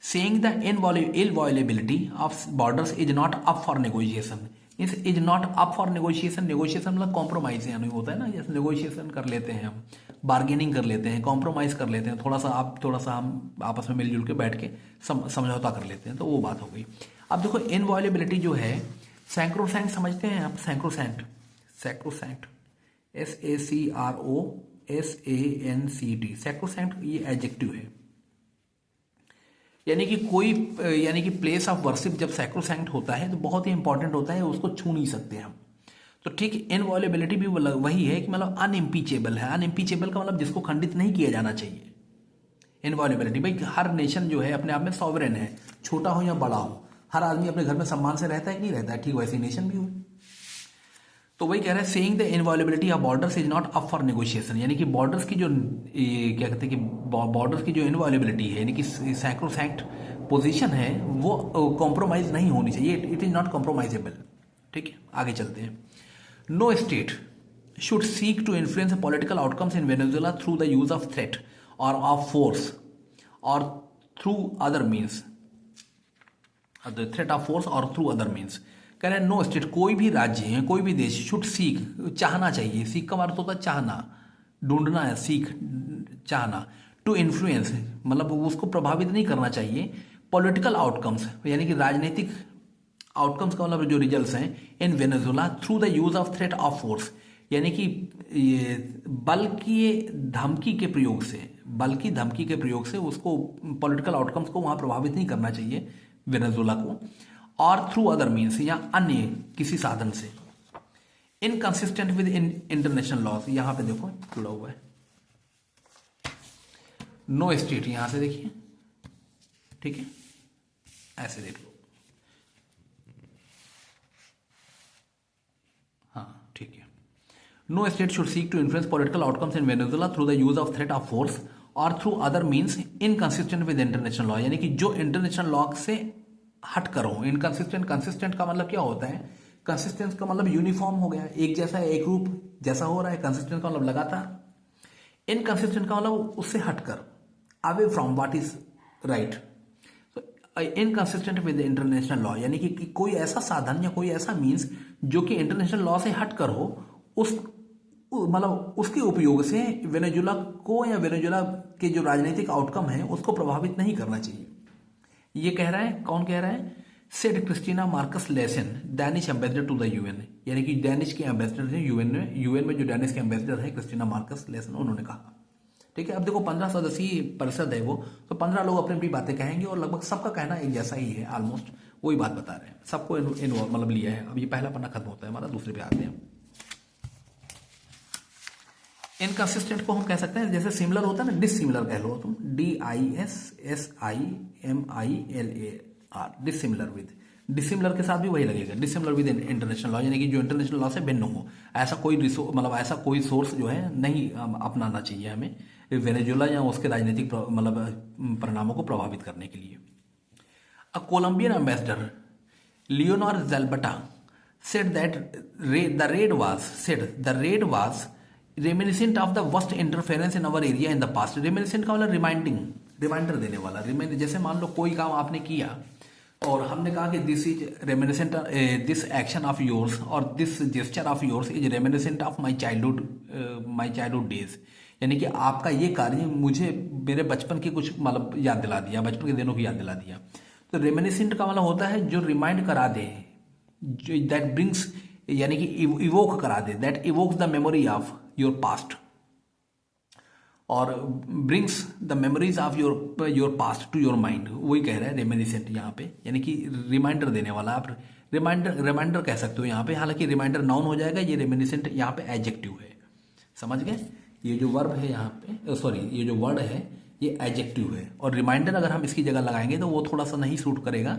Saying the inviolability of borders is not up for negotiation, is not up for negotiation, negotiation मतलब कॉम्प्रोमाइज यानी होता है ना, जैसे नेगोशिएशन कर लेते हैं हम, बार्गेनिंग कर लेते हैं, कॉम्प्रोमाइज कर लेते हैं, थोड़ा सा हम आपस में मिलजुल के बैठ के समझौता कर लेते हैं, तो वो बात हो गई। अब देखो इनवॉयलेबिलिटी जो है, सैक्रोसैंक्ट समझते हैं आप, सैक्रोसैंक्ट, SACROSANCT, सैक्रोसैंक्ट ये एडजेक्टिव है, यानी कि प्लेस ऑफ वर्शिप जब सैक्रोसैंक्ट होता है तो बहुत ही इंपॉर्टेंट होता है, उसको छू नहीं सकते हम। तो ठीक, इनवॉयलेबिलिटी भी वही है कि मतलब अनइम्पीचेबल है। अनइम्पीचेबल का मतलब जिसको खंडित नहीं किया जाना चाहिए। इनवॉयलेबिलिटी, भाई हर नेशन जो है अपने आप में सॉवरेन है, छोटा हो या बड़ा हो, हर आदमी अपने घर में सम्मान से रहता है कि नहीं रहता है, ठीक वैसे नेशन भी हो। तो वही कह रहे हैं, saying the inviolability of borders is not up for negotiation, यानी कि बॉर्डर्स की जो क्या कहते हैं कि बॉर्डर्स की जो इनवॉयलेबिलिटी है, यानी कि सैक्रोसैंक्ट पोजीशन है, वो कॉम्प्रोमाइज नहीं होनी चाहिए, इट इज नॉट कॉम्प्रोमाइजेबल। ठीक है, आगे चलते हैं। No state should seek to influence political outcomes in Venezuela through the use of threat or of force और through other means, threat of force और थ्रू अदर मीन्स। कह रहे हैं नो स्टेट, कोई भी राज्य है, कोई भी देश, शुड सीक, चाहना चाहिए, सीक का अर्थ होता है चाहना, ढूंढना है, सीख चाहना, टू इन्फ्लुएंस मतलब उसको प्रभावित नहीं करना चाहिए, पॉलिटिकल आउटकम्स यानी कि राजनीतिक आउटकम्स का मतलब जो रिजल्ट्स हैं, इन Venezuela through the use of threat of force, यानी कि बल की धमकी के प्रयोग से उसको पॉलिटिकल आउटकम्स को वहां प्रभावित नहीं करना चाहिए वेनेजुएला को, और थ्रू अदर मीन्स या अन्य किसी साधन से, इनकंसिस्टेंट विद इंटरनेशनल लॉज। यहां पे देखो जुड़ा हुआ है नो स्टेट, यहां से देखिए ठीक है, ऐसे देख लो। हाँ ठीक है। No state should seek to influence political outcomes in Venezuela through the use of threat of force और through other means inconsistent with international law, यानी कि जो इंटरनेशनल लॉ से हट कर हो। इनकंसिस्टेंट, कंसिस्टेंट का मतलब क्या होता है? कंसिस्टेंस का मतलब यूनिफॉर्म हो गया, एक जैसा, एक रूप जैसा हो रहा है। कंसिस्टेंट का मतलब लगातार। इनकंसिस्टेंट का मतलब उससे हटकर, away from what is right. Inconsistent with international law, यानी कि कोई ऐसा साधन या कोई ऐसा मीन्स जो कि इंटरनेशनल लॉ से हटकर हो, उस मतलब उसके उपयोग से वेनेजुएला को या वेनेजुएला के जो राजनीतिक आउटकम है उसको प्रभावित नहीं करना चाहिए। ये कह रहा है, कौन कह रहा है? Said Christina Markus Lassen, Danish ambassador to the UN, यानी कि डैनिश के एम्बेसडर है यूएन में जो डैनिश के एम्बेसडर है क्रिस्टीना मार्कस लेसन, उन्होंने कहा। ठीक है, अब देखो 15 सदस्यीय परिषद है वो, तो 15 लोग अपनी अपनी बातें कहेंगे और लगभग सबका कहना एक जैसा ही है, ऑलमोस्ट वही बात बता रहे हैं, सबको इन्वॉल्व मतलब लिया है। अब ये पहला पन्ना खत्म होता है हमारा, दूसरे पे आते हैं। इनकंसिस्टेंट को हम कह सकते हैं, जैसे सिमिलर होता है ना, डिसिमिलर कह लो तुम, DISSIMILAR, डिसिमिलर विद। डिसिमिलर के साथ भी वही लगेगा, डिसिमिलर विद इंटरनेशनल लॉ, यानी कि जो इंटरनेशनल लॉ से भिन्न हो। ऐसा कोई मतलब ऐसा कोई सोर्स जो है नहीं अपनाना चाहिए हमें वेनेजुएला या उसके राजनीतिक मतलब परिणामों को प्रभावित करने के लिए। A Colombian ambassador Leonor Zalabata said that the raid was reminiscent of the worst interference in our area in the past। reminiscent का मतलब रिमाइंडर देने वाला। जैसे मान लो कोई काम आपने किया और हमने कहा कि this is reminiscent, this action of yours और this gesture of yours is reminiscent of my childhood days, यानी कि आपका ये कार्य मुझे मेरे बचपन की कुछ मतलब याद दिला दिया, बचपन के दिनों की याद दिला दिया। तो रेमिनिसेंट का मतलब होता है जो रिमाइंड करा दे, दैट ब्रिंग्स, यानी कि इवोक करा दे, that evokes the memory of your past और brings the memories of your past to your mind. वही कह रहा है रेमिनिसेंट यहाँ पे, यानी कि रिमाइंडर देने वाला। आप रिमाइंडर कह सकते हो यहाँ पे, हालांकि रिमाइंडर नाउन हो जाएगा, ये रेमिनिसेंट यहाँ पे एडजेक्टिव है। समझ गए? ये जो वर्ब है यहाँ पे, सॉरी ये जो वर्ड है ये एडजेक्टिव है, और रिमाइंडर अगर हम इसकी जगह लगाएंगे तो वो थोड़ा सा नहीं सूट करेगा,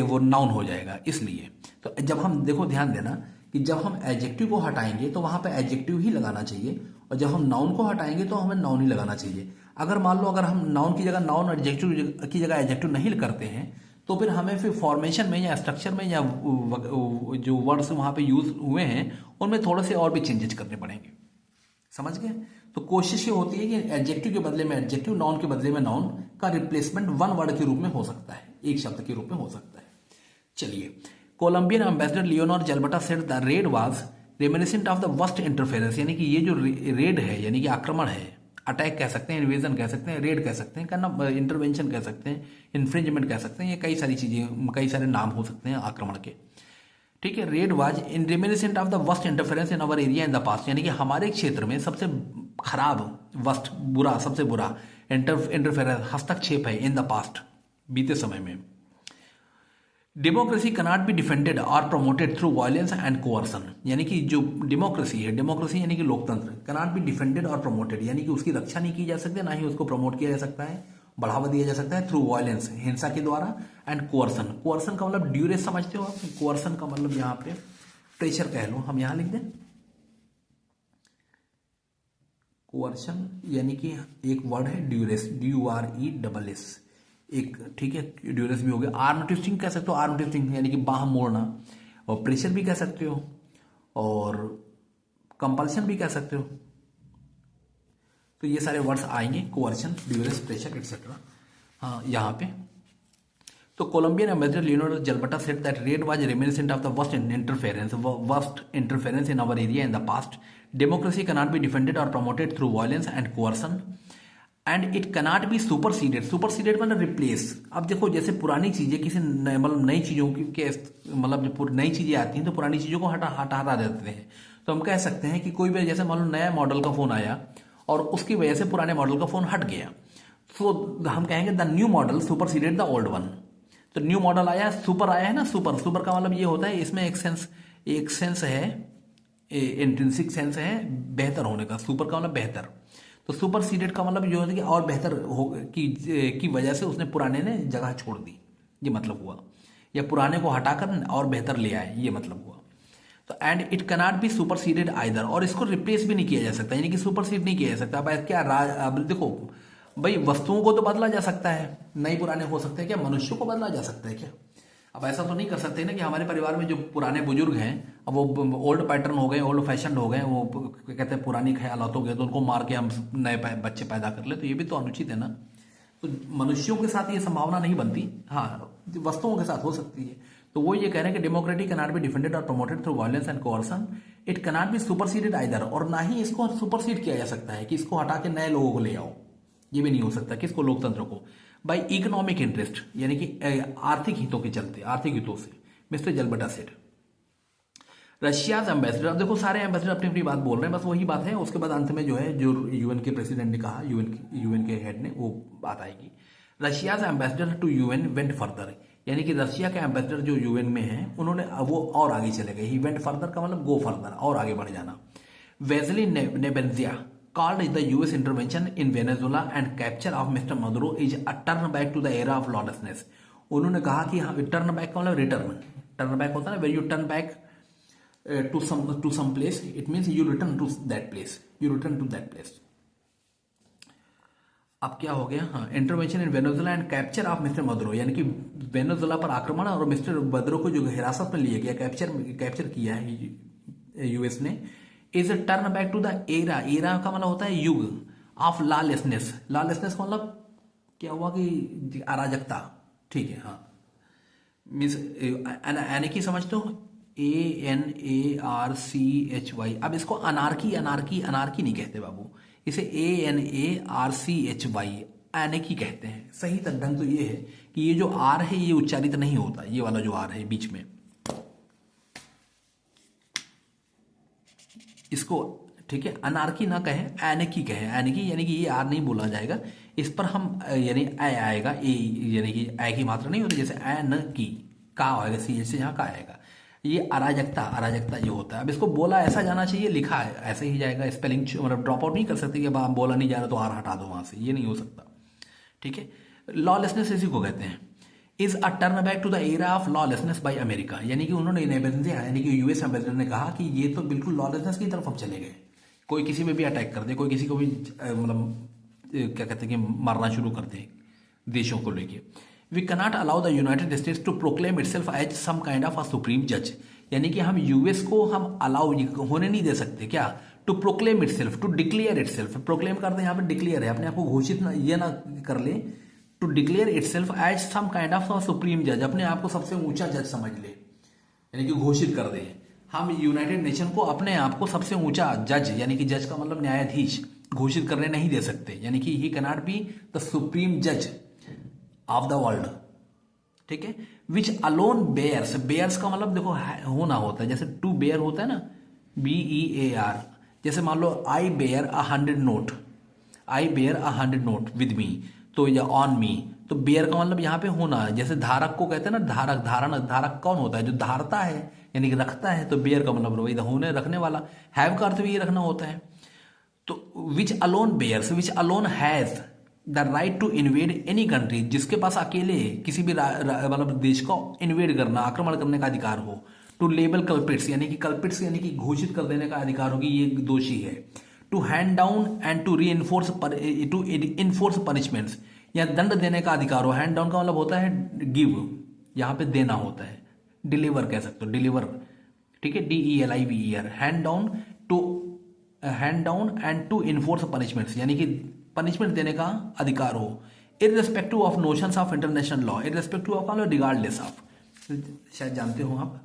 वो नाउन हो जाएगा। इसलिए तो जब हम देखो, ध्यान देना कि जब हम एडजेक्टिव को हटाएंगे तो वहां पे एडजेक्टिव ही लगाना चाहिए, और जब हम नाउन को हटाएंगे तो हमें नाउन ही लगाना चाहिए। अगर मान लो अगर हम नाउन की जगह नाउन, एडजेक्टिव की जगह एडजेक्टिव नहीं करते हैं तो फिर हमें फिर फॉर्मेशन में या स्ट्रक्चर में या जो वर्ड्स वहां पे यूज हुए हैं उनमें थोड़े से और भी चेंजेस करने पड़ेंगे। समझ गए? तो कोशिश ये होती है कि एडजेक्टिव के बदले में एडजेक्टिव, नाउन के बदले में नाउन का रिप्लेसमेंट वन वर्ड के रूप में हो सकता है, एक शब्द के रूप में हो सकता है। चलिए, Colombian ambassador Leonor Zalabata said the raid was reminiscent of the worst interference, यानी कि ये जो रेड है, यानी कि आक्रमण है, अटैक कह सकते हैं, इन्वेजन कह सकते हैं, रेड कह सकते हैं, करना इंटरवेंशन कह सकते हैं, इन्फ्रिंजमेंट कह सकते हैं, ये कई सारी चीजें, कई सारे नाम हो सकते हैं आक्रमण के। ठीक है, red was in reminiscent of the worst interference in our area in the past, यानी कि हमारे क्षेत्र में सबसे खराब, वर्स्ट, बुरा, सबसे बुरा इंटरफेरेंस, हस्तक्षेप है इन द पास्ट, बीते समय में। डेमोक्रेसी कैनॉट बी डिफेंडेड और प्रमोटेड थ्रू वायलेंस एंड कोअर्सन, यानी कि जो डेमोक्रेसी है, डेमोक्रेसी यानी कि लोकतंत्र, कैनॉट बी डिफेंडेड और प्रमोटेड, यानी कि उसकी रक्षा नहीं की जा सकती, ना ही उसको प्रमोट किया जा सकता है, बढ़ावा दिया जा सकता है थ्रू वायलेंस, हिंसा के द्वारा, एंड कोअर्सन। कोअर्सन का मतलब ड्यूरेस समझते हो आप? कोअर्सन का मतलब यहाँ पे प्रेशर कह लो, हम यहाँ लिख दें कोअर्सन, यानी कि एक वर्ड है ड्यूरेस, DURESS एक, ठीक है, ड्यूरेस भी हो गया। आर्म ट्विस्टिंग कह सकते हो, आर्म ट्विस्टिंग यानी कि बाह मोड़ना, और प्रेशर भी कह सकते हो, और कंपल्शन भी कह सकते हो। तो ये सारे वर्ड्स आएंगे, कोअर्शन, ड्यूरेस, प्रेशर एक्सेट्रा, हाँ यहाँ पे। तो Colombian ambassador Leonor Zalabata said that raid was reminiscent of the worst interference in our area in the past, democracy cannot be defended और promoted through violence and coercion, and it cannot be superseded. Superseded मतलब replace. अब देखो, जैसे पुरानी चीजें किसी मतलब नई चीजों के मतलब जब नई चीजें आती हैं तो पुरानी चीजों को हटा देते हैं। तो हम कह सकते हैं कि कोई भी, जैसे मान लो नया मॉडल का फोन आया और उसकी वजह से पुराने मॉडल का फोन हट गया, तो हम कहेंगे the new model superseded the old one. तो न्यू मॉडल आया, सुपर आया है ना, सुपर का मतलब ये होता है, इसमें एक सेंस है, इंट्रिंसिक सेंस है बेहतर होने का, सुपर का मतलब बेहतर। तो सुपरसीडेड का मतलब जो है कि और बेहतर हो की वजह से उसने पुराने ने जगह छोड़ दी, ये मतलब हुआ, या पुराने को हटाकर और बेहतर ले आए, ये मतलब हुआ। तो and it cannot be superseded either, और इसको रिप्लेस भी नहीं किया जा सकता, यानी कि सुपरसीड नहीं किया जा सकता। अब क्या अब देखो भाई, वस्तुओं को तो बदला जा सकता है, नए पुराने हो सकते हैं, क्या मनुष्यों को बदला जा सकता है क्या? अब ऐसा तो नहीं कर सकते ना कि हमारे परिवार में जो पुराने बुजुर्ग हैं, अब वो ओल्ड पैटर्न हो गए, ओल्ड फैशन हो गए, वो कहते हैं पुरानी ख्यालात हो गए, तो उनको मार के हम नए बच्चे पैदा कर ले, तो ये भी तो अनुचित है ना। तो मनुष्यों के साथ ये संभावना नहीं बनती, हाँ वस्तुओं के साथ हो सकती है। तो वो ये कह रहे हैं कि डेमोक्रेसी कैनॉट बी डिफेंडेड और promoted through violence and coercion, it cannot be superseded either, और ना ही इसको सुपरसीड किया जा सकता है कि इसको हटा के नए लोगों को ले आओ, ये भी नहीं हो सकता। किसको? लोकतंत्र को। बाई इकोनॉमिक इंटरेस्ट, यानी कि आर्थिक हितों के चलते, आर्थिक हितों से, मिस्टर जलबटा सेठ। रशियाज एम्बेसडर, अब देखो सारे एम्बेसडर अपनी अपनी बात बोल रहे हैं, बस वही बात है। उसके बाद अंत में जो है, जो यूएन के प्रेसिडेंट ने कहा, यूएन के हेड ने, वो बात आएगी। Russia's ambassador to UN went further, यानी कि रशिया के एम्बेसडर जो यूएन में हैं, उन्होंने वो और आगे चले गए। ही वेंट फर्दर का मतलब गो फर्दर, और आगे बढ़ जाना। Wesley Nebenzia called the US intervention in Venezuela and capture of Mr. Maduro is a turn back to the era of lawlessness। उन्होंने कहा कि हाँ, टर्न बैक का मतलब रिटर्न, टर्न बैक होता है ना, where you turn back to some place, it means you return to that place, you return to that place. अब क्या हो गया? हाँ, intervention in Venezuela and capture of mister Maduro, यानी कि वेनेजुएला पर आक्रमण और मिस्टर मदुरो को जो हिरासत में लिया गया, कैप्चर किया है यूएस ने, is a turn back to the era. Era का मतलब होता है युग, ऑफ लॉलेसनेस। लॉलेसनेस का मतलब क्या हुआ कि अराजकता, ठीक है, हाँ। मीन्स एनर्की समझते हो, ANARCHY। अब इसको अनार्की अनार्की अनार्की नहीं कहते बाबू, इसे ANARCHY एनर्की कहते हैं। सही ढंग तो ये है कि ये जो आर है ये उच्चारित नहीं होता, ये वाला जो आर है बीच में, इसको ठीक है अनार्की ना कहें, एनर्की कहें। एनर्की यानी कि ये आर नहीं बोला जाएगा, इस पर हम यानी ए आएगा, ए यानी कि ए की मात्रा नहीं होती, जैसे एन की का आएगा, सी से यहाँ का आएगा। ये अराजकता, अराजकता ये होता है। अब इसको बोला ऐसा जाना चाहिए, लिखा है ऐसे ही जाएगा। स्पेलिंग मतलब ड्रॉप आउट नहीं कर सकते कि अब आप बोला नहीं जा रहा तो आर हटा दो वहां से, ये नहीं हो सकता, ठीक है। लॉलेसनेस इसी को कहते हैं। Is a turn back to the era of lawlessness by America, यानी कि उन्होंने यानी कि यूएस एम्बेसडर ने कहा कि ये तो बिल्कुल लॉलेसनेस की तरफ हम चले गए, कोई किसी पे भी अटैक कर दे, कोई किसी को भी मतलब क्या कहते हैं कि मारना शुरू कर दे देशों को लेके। We cannot allow the United States to proclaim itself as some kind of a supreme जज, यानी कि हम यूएस को हम अलाउ होने नहीं दे सकते, क्या? To proclaim itself, to declare itself. Proclaim कर दे, यहाँ पे डिक्लेयर है, अपने आप को घोषित ना, ये ना कर ले, to declare itself as some kind of a supreme जज, अपने आप को सबसे ऊंचा जज समझ ले, यानी कि घोषित कर दे। हम यूनाइटेड नेशन को अपने आप को सबसे ऊंचा जज, यानी कि जज का मतलब न्यायाधीश, घोषित करने नहीं दे सकते, यानी कि ही कैनॉट बी द सुप्रीम जज ऑफ द वर्ल्ड, ठीक है। विच अलोन बेयर्स, बेयर्स का मतलब देखो होना होता है, जैसे टू बेयर होता है ना, BEAR। जैसे मान लो I bear a 100 note, I bear a 100 note with me, तो या ऑन मी, तो बेयर का मतलब यहाँ पे होना है। जैसे धारक को कहते हैं ना, धारक, धारण, धारक कौन होता है? जो धारता है, यानी कि रखता है, तो बेयर का मतलब वही होने, रखने वाला। हैव का अर्थ भी ये रखना होता है। तो which alone bears, which alone has the right to invade any country, जिसके पास अकेले किसी भी मतलब देश को इन्वेड करना, आक्रमण करने का अधिकार हो। टू लेबल कल्पिट्स, यानी कि कल्पिट्स यानी कि घोषित कर देने का अधिकार हो कि ये दोषी है। To hand down and to reinforce, to enforce punishments, या दंड देने का अधिकार हो। हैंड डाउन का मतलब होता है गिव, यहाँ पे देना होता है। डिलीवर कह सकते हो, डिलीवर, ठीक है, DELIVER। Hand down, to hand down and to enforce punishments, यानी कि पनिशमेंट देने का अधिकार हो। Irrespective of notions of international law, irrespective of regardless of, शायद जानते हो आप,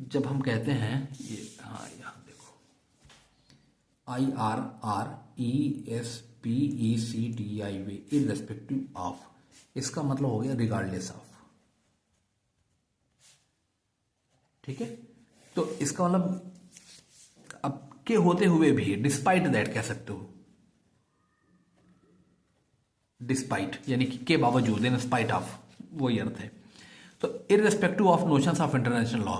जब हम कहते हैं ये, हाँ यहाँ देखो, IRRESPECTIV, इररेस्पेक्टिव ऑफ, इसका मतलब हो गया रिगार्डलेस ऑफ, ठीक है। तो इसका मतलब अब के होते हुए भी, डिस्पाइट दैट कह सकते हो, डिस्पाइट यानी कि के बावजूद, इन स्पाइट ऑफ, वही अर्थ है। तो irrespective of notions of international law,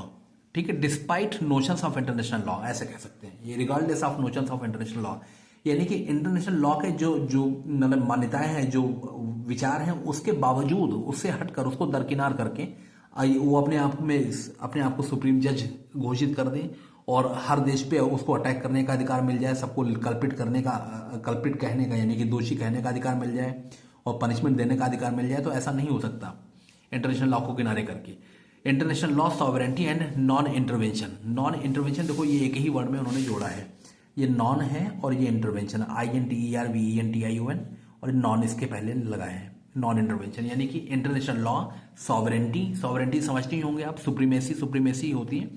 ठीक है, despite notions of international law, ऐसे कह सकते हैं ये, regardless of notions of international law, यानी कि इंटरनेशनल लॉ के जो जो मतलब मान्यताएं हैं, जो विचार हैं, उसके बावजूद उससे हटकर, उसको दरकिनार करके वो अपने आप को सुप्रीम जज घोषित कर दे और हर देश पे उसको अटैक करने का अधिकार मिल जाए, सबको कल्पिट कहने का यानी कि दोषी कहने का अधिकार मिल जाए और पनिशमेंट देने का अधिकार मिल जाए, तो ऐसा नहीं हो सकता इंटरनेशनल लॉ को किनारे करके। International law, sovereignty and non intervention. Non intervention देखो ये एक ही वर्ड में उन्होंने जोड़ा है, ये नॉन है और ये इंटरवेंशन, INTERVENTION, और नॉन इसके पहले लगाए हैं, नॉन इंटरवेंशन, यानी कि इंटरनेशनल लॉ, सॉवरेंटी समझते ही होंगे आप, सुप्रीमेसी होती है,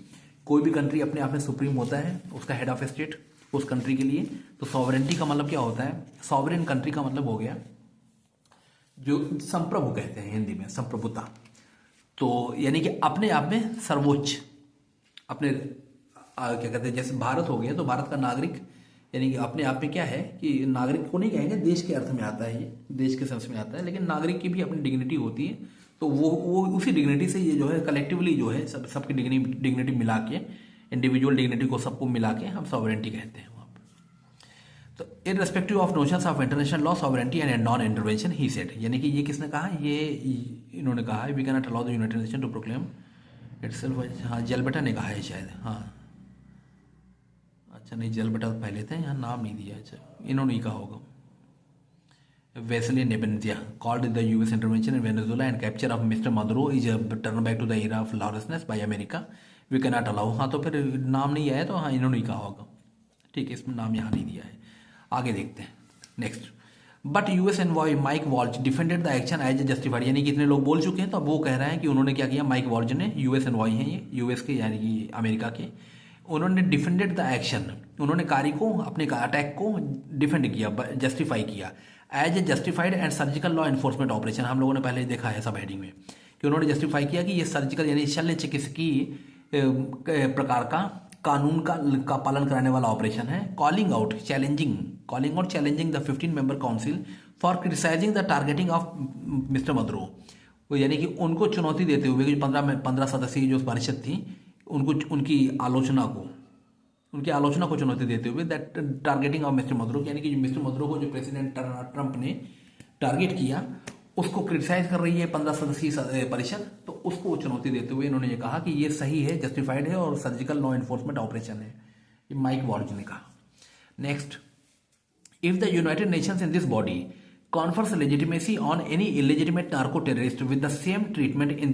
कोई भी कंट्री अपने आप में सुप्रीम होता है, उसका हेड ऑफ स्टेट उस कंट्री के लिए। तो सॉवरेंटी का मतलब क्या होता है, सॉवरेन कंट्री का मतलब हो गया जो संप्रभु कहते हैं हिंदी में, संप्रभुता, तो यानी कि अपने आप में सर्वोच्च, अपने क्या कहते हैं, जैसे भारत हो गया तो भारत का नागरिक, यानी कि अपने आप में क्या है कि नागरिक को नहीं कहेंगे, देश के अर्थ में आता है, ये देश के सेंस में आता है, लेकिन नागरिक की भी अपनी डिग्निटी होती है, तो वो उसी डिग्निटी से ये जो है कलेक्टिवली जो है सबकी डिग्निटी मिला के, इंडिविजुअल डिग्निटी को सबको मिला के हम सॉवरेंटी कहते हैं वहाँ पर। तो irrespective of notions of international law, sovereignty and non intervention, he said, यानी कि ये किसने कहा, ये इन्होंने कहा है, we can not allow the united nation to proclaim itself, हाँ जेलबेटा ने कहा है शायद, हाँ अच्छा नहीं, जेलबेटा तो पहले थे, यहाँ नाम नहीं दिया, अच्छा इन्होंने ही कहा होगा। Vasily Nebenzia called the US intervention in Venezuela and capture of Mr. Maduro is a turn back to the era of lawlessness by America. We cannot allow, हाँ तो फिर नाम नहीं आया, तो हाँ इन्होंने ही कहा होगा, ठीक है, इसमें नाम यहाँ नहीं दिया है। आगे देखते हैं next. But US envoy Mike Waltz defended the action as justified, यानी कि इतने लोग बोल चुके हैं तो अब वो कह रहे हैं कि उन्होंने क्या किया, माइक वॉल्ज ने, US एनवॉय हैं ये, US के यानी कि अमेरिका के, उन्होंने डिफेंडेड द एक्शन, उन्होंने कार्य को, अपने अटैक को डिफेंड किया, जस्टिफाई किया, as a justified and surgical law enforcement operation. हम लोगों ने पहले देखा है सब हेडिंग में कि उन्होंने जस्टिफाई किया कि ये सर्जिकल यानी शल्य चिकित्सकीय प्रकार का कानून का पालन कराने वाला ऑपरेशन है। Calling out challenging the 15 member council for criticising the targeting of mister Maduro, यानी कि उनको चुनौती देते हुए कि 15 सदस्यीय जो परिषद थी, उनकी आलोचना को चुनौती देते हुए that targeting of mister Maduro, यानी कि मिस्टर मदुरो को जो प्रेसिडेंट ट्रंप ने टारगेट किया उसको क्रिटिसाइज कर रही है 15 सदस्यीय परिषद, तो उसको चुनौती देते हुए इन्होंने ये कहा कि ये सही है, जस्टिफाइड है और सर्जिकल लॉ एनफोर्समेंट ऑपरेशन है, ये माइक वॉल्ज ने कहा। Next, if the United Nations in this body confers legitimacy on any illegitimate narco terrorist with the same treatment in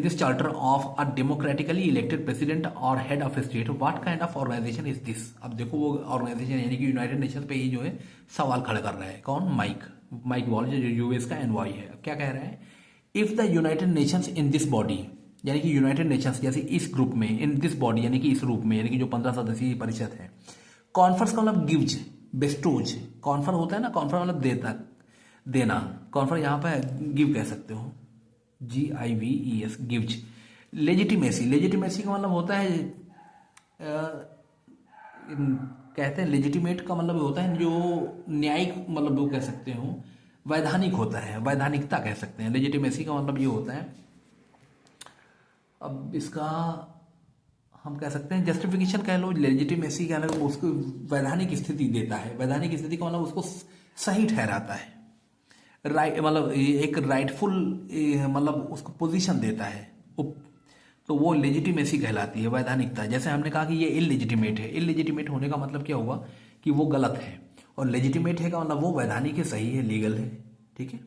this charter of a democratically elected president और head of state, what kind of organisation is this. अब देखो वो organisation यानी कि United Nations पे ही जो है सवाल खड़ा कर रहा है, कौन, माइक वॉल्ज जो यूएस का एनवॉय है। अब क्या कह रहा है, if the United Nations in this body, यानी कि यूनाइटेड नेशंस जैसे इस ग्रुप में, इन दिस बॉडी यानी कि इस रूप में, यानी कि जो 15 सदस्यीय परिषद है, कॉन्फर्स का मतलब गिव्स, बेस्टोज, कॉन्फर होता है ना, कॉन्फर मतलब देना, कॉन्फर यहाँ पे गिव कह सकते हो, GIVES, गिव्स। लेजिटिमेसी का मतलब होता है, कहते हैं लेजिटिमेट का मतलब होता है जो न्यायिक, मतलब वो कह सकते हो वैधानिक होता है, वैधानिकता कह सकते हैं। लेजिटिमेसी का मतलब ये होता है, अब इसका हम कह सकते हैं जस्टिफिकेशन कह लो, लेजिटिमेसी का मतलब उसको वैधानिक स्थिति देता है, वैधानिक स्थिति का मतलब उसको सही ठहराता है, राइट, मतलब एक राइटफुल मतलब उसको पोजीशन देता है, तो वो लेजिटिमेसी कहलाती है, वैधानिकता। जैसे हमने कहा कि ये इललेजिटिमेट है, इललेजिटिमेट होने का मतलब क्या हुआ कि वो गलत है, और लेजिटिमेट है का मतलब वो वैधानिक है, सही है, लीगल है, ठीक है।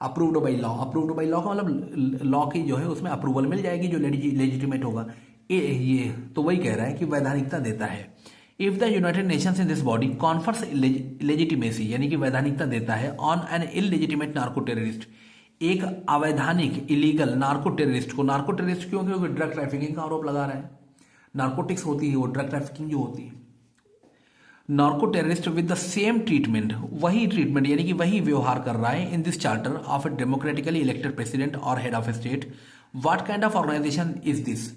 अप्रूव्ड बाई लॉ का मतलब लॉ की जो है उसमें अप्रूवल मिल जाएगी जो लेजिटिमेट होगा, ये तो वही कह रहा है कि वैधानिकता देता है। If the United Nations in this body confers legitimacy, यानी कि वैधानिकता देता है, on N illegitimate narco terrorist, एक अवैधानिक इलीगल नार्को टेररिस्ट को, नार्को टेररिस्ट क्यों, क्योंकि ड्रग ट्रैफिकिंग का आरोप लगा रहा है, नार्कोटिक्स होती है वो, ड्रग ट्रैफिकिंग जो होती है, narco terrorist with the same treatment, वही ट्रीटमेंट यानी कि वही व्यवहार कर रहा है, in this charter of a democratically elected president और head of state, what kind of organisation is this,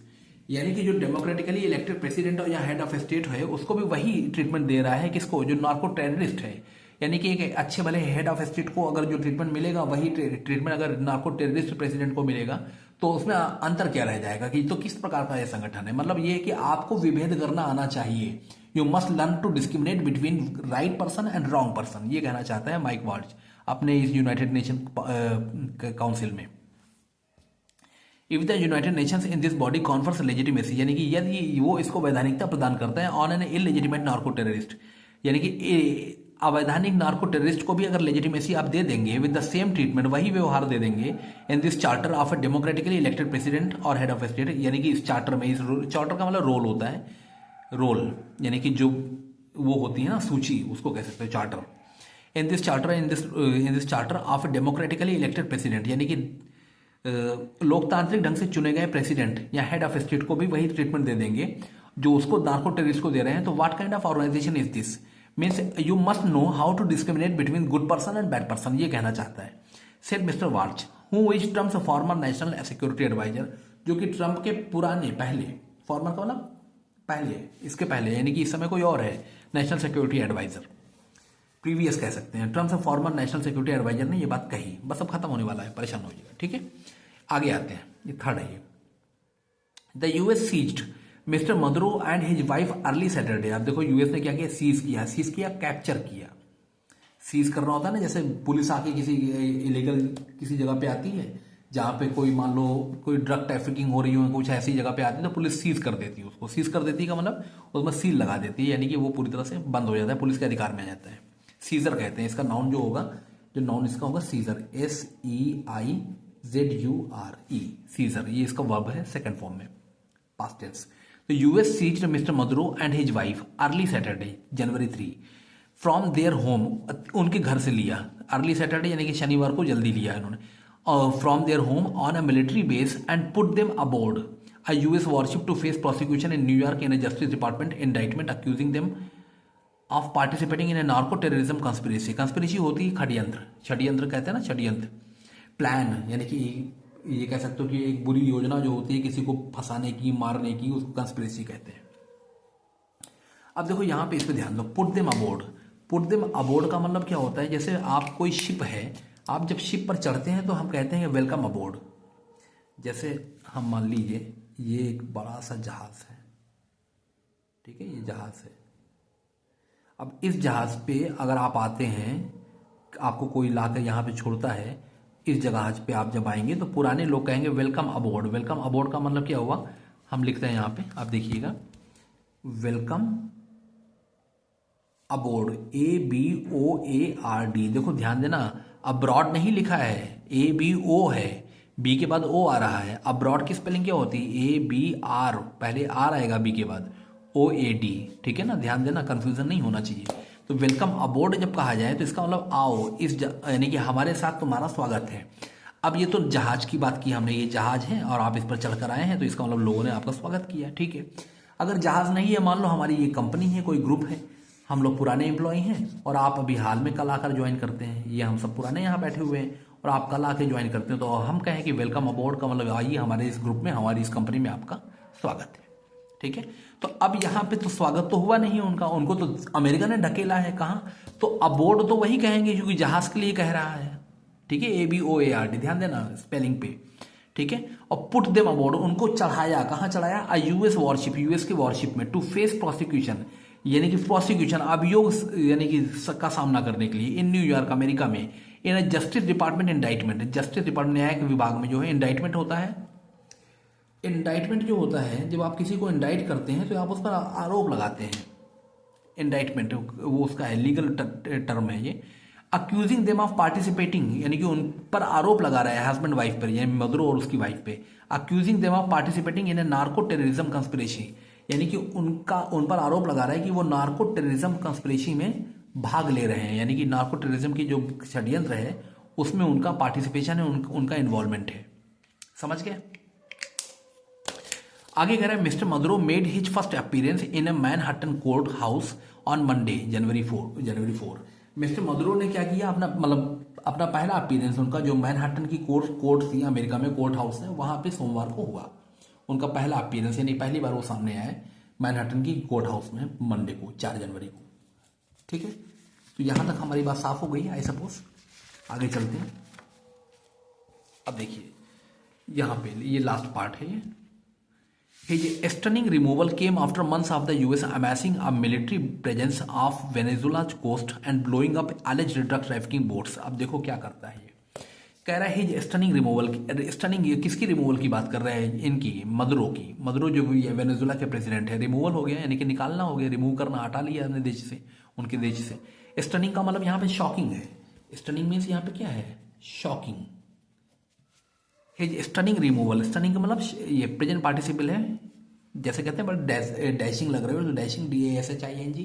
यानी कि जो डेमोक्रेटिकली इलेक्टेड प्रेसिडेंट या हेड ऑफ स्टेट है उसको भी वही ट्रीटमेंट दे रहा है, किसको, जो नार्को टेररिस्ट है, यानी कि एक अच्छे भले हेड ऑफ स्टेट को अगर जो ट्रीटमेंट मिलेगा वही ट्रीटमेंट अगर नार्को टेररिस्ट प्रेसिडेंट को मिलेगा तो उसमें अंतर क्या रह जाएगा कि तो किस प्रकार का यह संगठन है, मतलब ये है कि आपको विभेद करना आना चाहिए। You must learn to discriminate between right person and wrong person, ये कहना चाहता है माइक वाल्ज अपने इस यूनाइटेड नेशन काउंसिल में। If the United Nations in this body confers legitimacy, यानी कि यदि वो इसको वैधानिकता प्रदान करता है on an illegitimate narco terrorist, यानी कि अवैधानिक नार्को टेररिस्ट को भी अगर लेजिटिमेसी आप दे देंगे विद द सेम ट्रीटमेंट, वही व्यवहार दे देंगे इन this charter of a democratically elected president और हेड ऑफ स्टेट, यानी कि इस चार्टर में, इस चार्टर का मतलब रोल होता है, रोल यानी कि जो वो होती है ना सूची, उसको कह सकते हैं charter. In this charter of a democratically elected president, यानी कि लोकतांत्रिक ढंग से चुने गए प्रेसिडेंट या हेड ऑफ स्टेट को भी वही ट्रीटमेंट दे देंगे जो उसको नार्को टेररिस्ट को दे रहे हैं। तो what kind of organisation is this, means you must know how to discriminate between good person and bad person, ये कहना चाहता है। Said mister Waltz who is Trump's former national security adviser, जो कि ट्रम्प के पुराने पहले, फॉर्मर का मतलब पहले, इसके पहले यानी कि इस समय कोई और है नेशनल सिक्योरिटी एडवाइजर, प्रीवियस कह सकते हैं। ट्रम्प से फॉर्मर नेशनल सिक्योरिटी एडवाइजर ने ये बात कही, बस अब खत्म होने वाला है, परेशान हो जाएगा, ठीक है। आगे आते हैं, ये थर्ड है। The US seized mister Maduro and his wife early Saturday. अब देखो यूएस ने क्या किया, सीज किया, कैप्चर किया। सीज करना होता है ना, जैसे पुलिस आके किसी इलीगल किसी जगह पे आती है जहाँ पे कोई मान लो कोई ड्रग ट्रैफिकिंग हो रही हो, कुछ ऐसी जगह पे आती है तो पुलिस सीज कर देती है उसको। सीज कर देती है का मतलब उसमें सील लगा देती है, यानी कि वो पूरी तरह से बंद हो जाता है, पुलिस के अधिकार में आ जाता है। सीजर कहते हैं इसका नाउन जो होगा, जो नाउन इसका होगा सीजर, SEIZURE, सीजर, ये इसका वर्ब है सेकंड फॉर्म में, पास्ट टेंस। तो US seized mister Maduro and his wife early Saturday January 3 from their home, उनके घर से लिया। अर्ली सैटरडे यानी कि शनिवार को जल्दी लिया इन्होंने, from their home on a military base and put them abode a US worship to face prosecution in New York in a justice department indictment accusing them of participating in A narco terrorism conspiracy. Conspiracy होती है षड्यंत्र, षड्यंत्र कहते हैं ना, षड्यंत्र plan, यानी कि ये कह सकते हो कि एक बुरी योजना जो होती है किसी को फंसाने की, मारने की, उसको कंस्पिरेसी कहते हैं। अब देखो यहाँ पे इस पे ध्यान दो, put them aboard. Put them aboard का मतलब क्या होता है, जैसे आप कोई शिप है, आप जब शिप पर चढ़ते हैं तो हम कहते हैं वेलकम अबोर्ड। जैसे हम मान लीजिए ये एक बड़ा सा जहाज है, ठीक है, ये जहाज है। अब इस जहाज पे अगर आप आते हैं, आपको कोई लाकर यहाँ पे छोड़ता है, इस जहाज पे आप जब आएंगे तो पुराने लोग कहेंगे वेलकम अबोर्ड। वेलकम अबोर्ड का मतलब क्या हुआ, हम लिखते हैं यहाँ पे, आप देखिएगा, वेलकम अबोर्ड, ABOARD। देखो ध्यान देना, अब्रॉड नहीं लिखा है, ABO है, बी के बाद ओ आ रहा है। अब्रॉड की स्पेलिंग क्या होती है, ABR, पहले आर आएगा बी के बाद, OAD, ठीक है ना, ध्यान देना, कंफ्यूजन नहीं होना चाहिए। तो वेलकम अबोर्ड जब कहा जाए तो इसका मतलब आओ, यानी कि हमारे साथ तुम्हारा स्वागत है। अब ये तो जहाज की बात की हमने, ये जहाज है और आप इस पर चढ़कर आए हैं, तो इसका मतलब लोगों ने आपका स्वागत किया, ठीक है। अगर जहाज नहीं है, मान लो हमारी ये कंपनी है, कोई ग्रुप है, हम लोग पुराने एम्प्लॉय हैं और आप अभी हाल में कल आकर ज्वाइन करते हैं, ये हम सब पुराने यहाँ बैठे हुए हैं और आप कल आके ज्वाइन करते हैं, तो हम कहें कि वेलकम अबोर्ड का मतलब आइए हमारे इस ग्रुप में, हमारी इस कंपनी में आपका स्वागत है, ठीक है। तो अब यहाँ पे तो स्वागत तो हुआ नहीं उनका, उनको तो अमेरिका ने ढकेला है, कहाँ, तो अबोर्ड तो वही कहेंगे क्योंकि जहाज के लिए कह रहा है, ठीक है, ABOARD, ध्यान देना स्पेलिंग पे, ठीक है। और पुट देम अबोर्ड, उनको चढ़ाया, कहाँ चढ़ाया, अ यूएस वॉरशिप, यूएस के वॉरशिप में, टू फेस प्रोसिक्यूशन, यानी कि प्रोसिक्यूशन, अभियोग यानी कि का सामना करने के लिए, इन न्यूयॉर्क अमेरिका में, इन justice department indictment, justice department न्यायिक विभाग में जो है इंडाइटमेंट होता है। इंडाइटमेंट जो होता है, जब आप किसी को इंडाइट करते हैं तो आप उस पर आरोप लगाते हैं, इंडाइटमेंट वो उसका है, लीगल टर्म है ये। अक्यूजिंग देम ऑफ पार्टिसिपेटिंग, यानी कि उन पर आरोप लगा रहा है, हस्बैंड वाइफ पर, यानी मदुरो और उसकी वाइफ पे। Accusing them of participating in A narco terrorism conspiracy, यानी कि उन पर आरोप लगा रहा है कि वो नार्को टेररिज्म कंस्पिरेसी में भाग ले रहे हैं, यानी कि नार्को टेररिज्म की जो षड्यंत्र है उसमें उनका पार्टिसिपेशन है, उनका इन्वॉल्वमेंट है, समझ गए। आगे कह रहा है mister Maduro made his first appearance in A Manhattan court house on Monday January 4। Mister Maduro ने क्या किया, अपना पहला अपीयरेंस, उनका जो मैनहट्टन की कोर्ट थी अमेरिका में, कोर्ट हाउस है, वहां पे सोमवार को हुआ उनका पहला अपीयरेंस, यानी पहली बार वो सामने आए मैनहट्टन की कोर्ट हाउस में, मंडे को 4 जनवरी को, ठीक है। तो यहां तक हमारी बात साफ हो गई, आई सपोज। आगे चलते हैं। अब देखिए यहाँ पे ये लास्ट पार्ट है ये। His stunning removal came after months of the US amassing a military presence off Venezuela's coast and blowing up alleged drug trafficking boats। अब देखो क्या करता है ये, कह रहा है हिज स्टनिंग रिमूवल। स्टनिंग किसकी रिमूवल की बात कर रहा है? इनकी, मदुरो की। मदुरो जो वेनेजुला के प्रेसिडेंट है, रिमूवल हो गया, यानी कि निकालना हो गया, रिमूव करना, हटा लिया अपने देश से, उनके देश से। स्टनिंग का मतलब यहाँ पे शॉकिंग है। स्टनिंग मीन्स यहाँ पे क्या है? Shocking. His stunning removal, stunning का मतलब ये प्रेजेंट पार्टिसिपल है, जैसे कहते हैं, बट डैशिंग लग रहे हो तो डैशिंग, DASHING,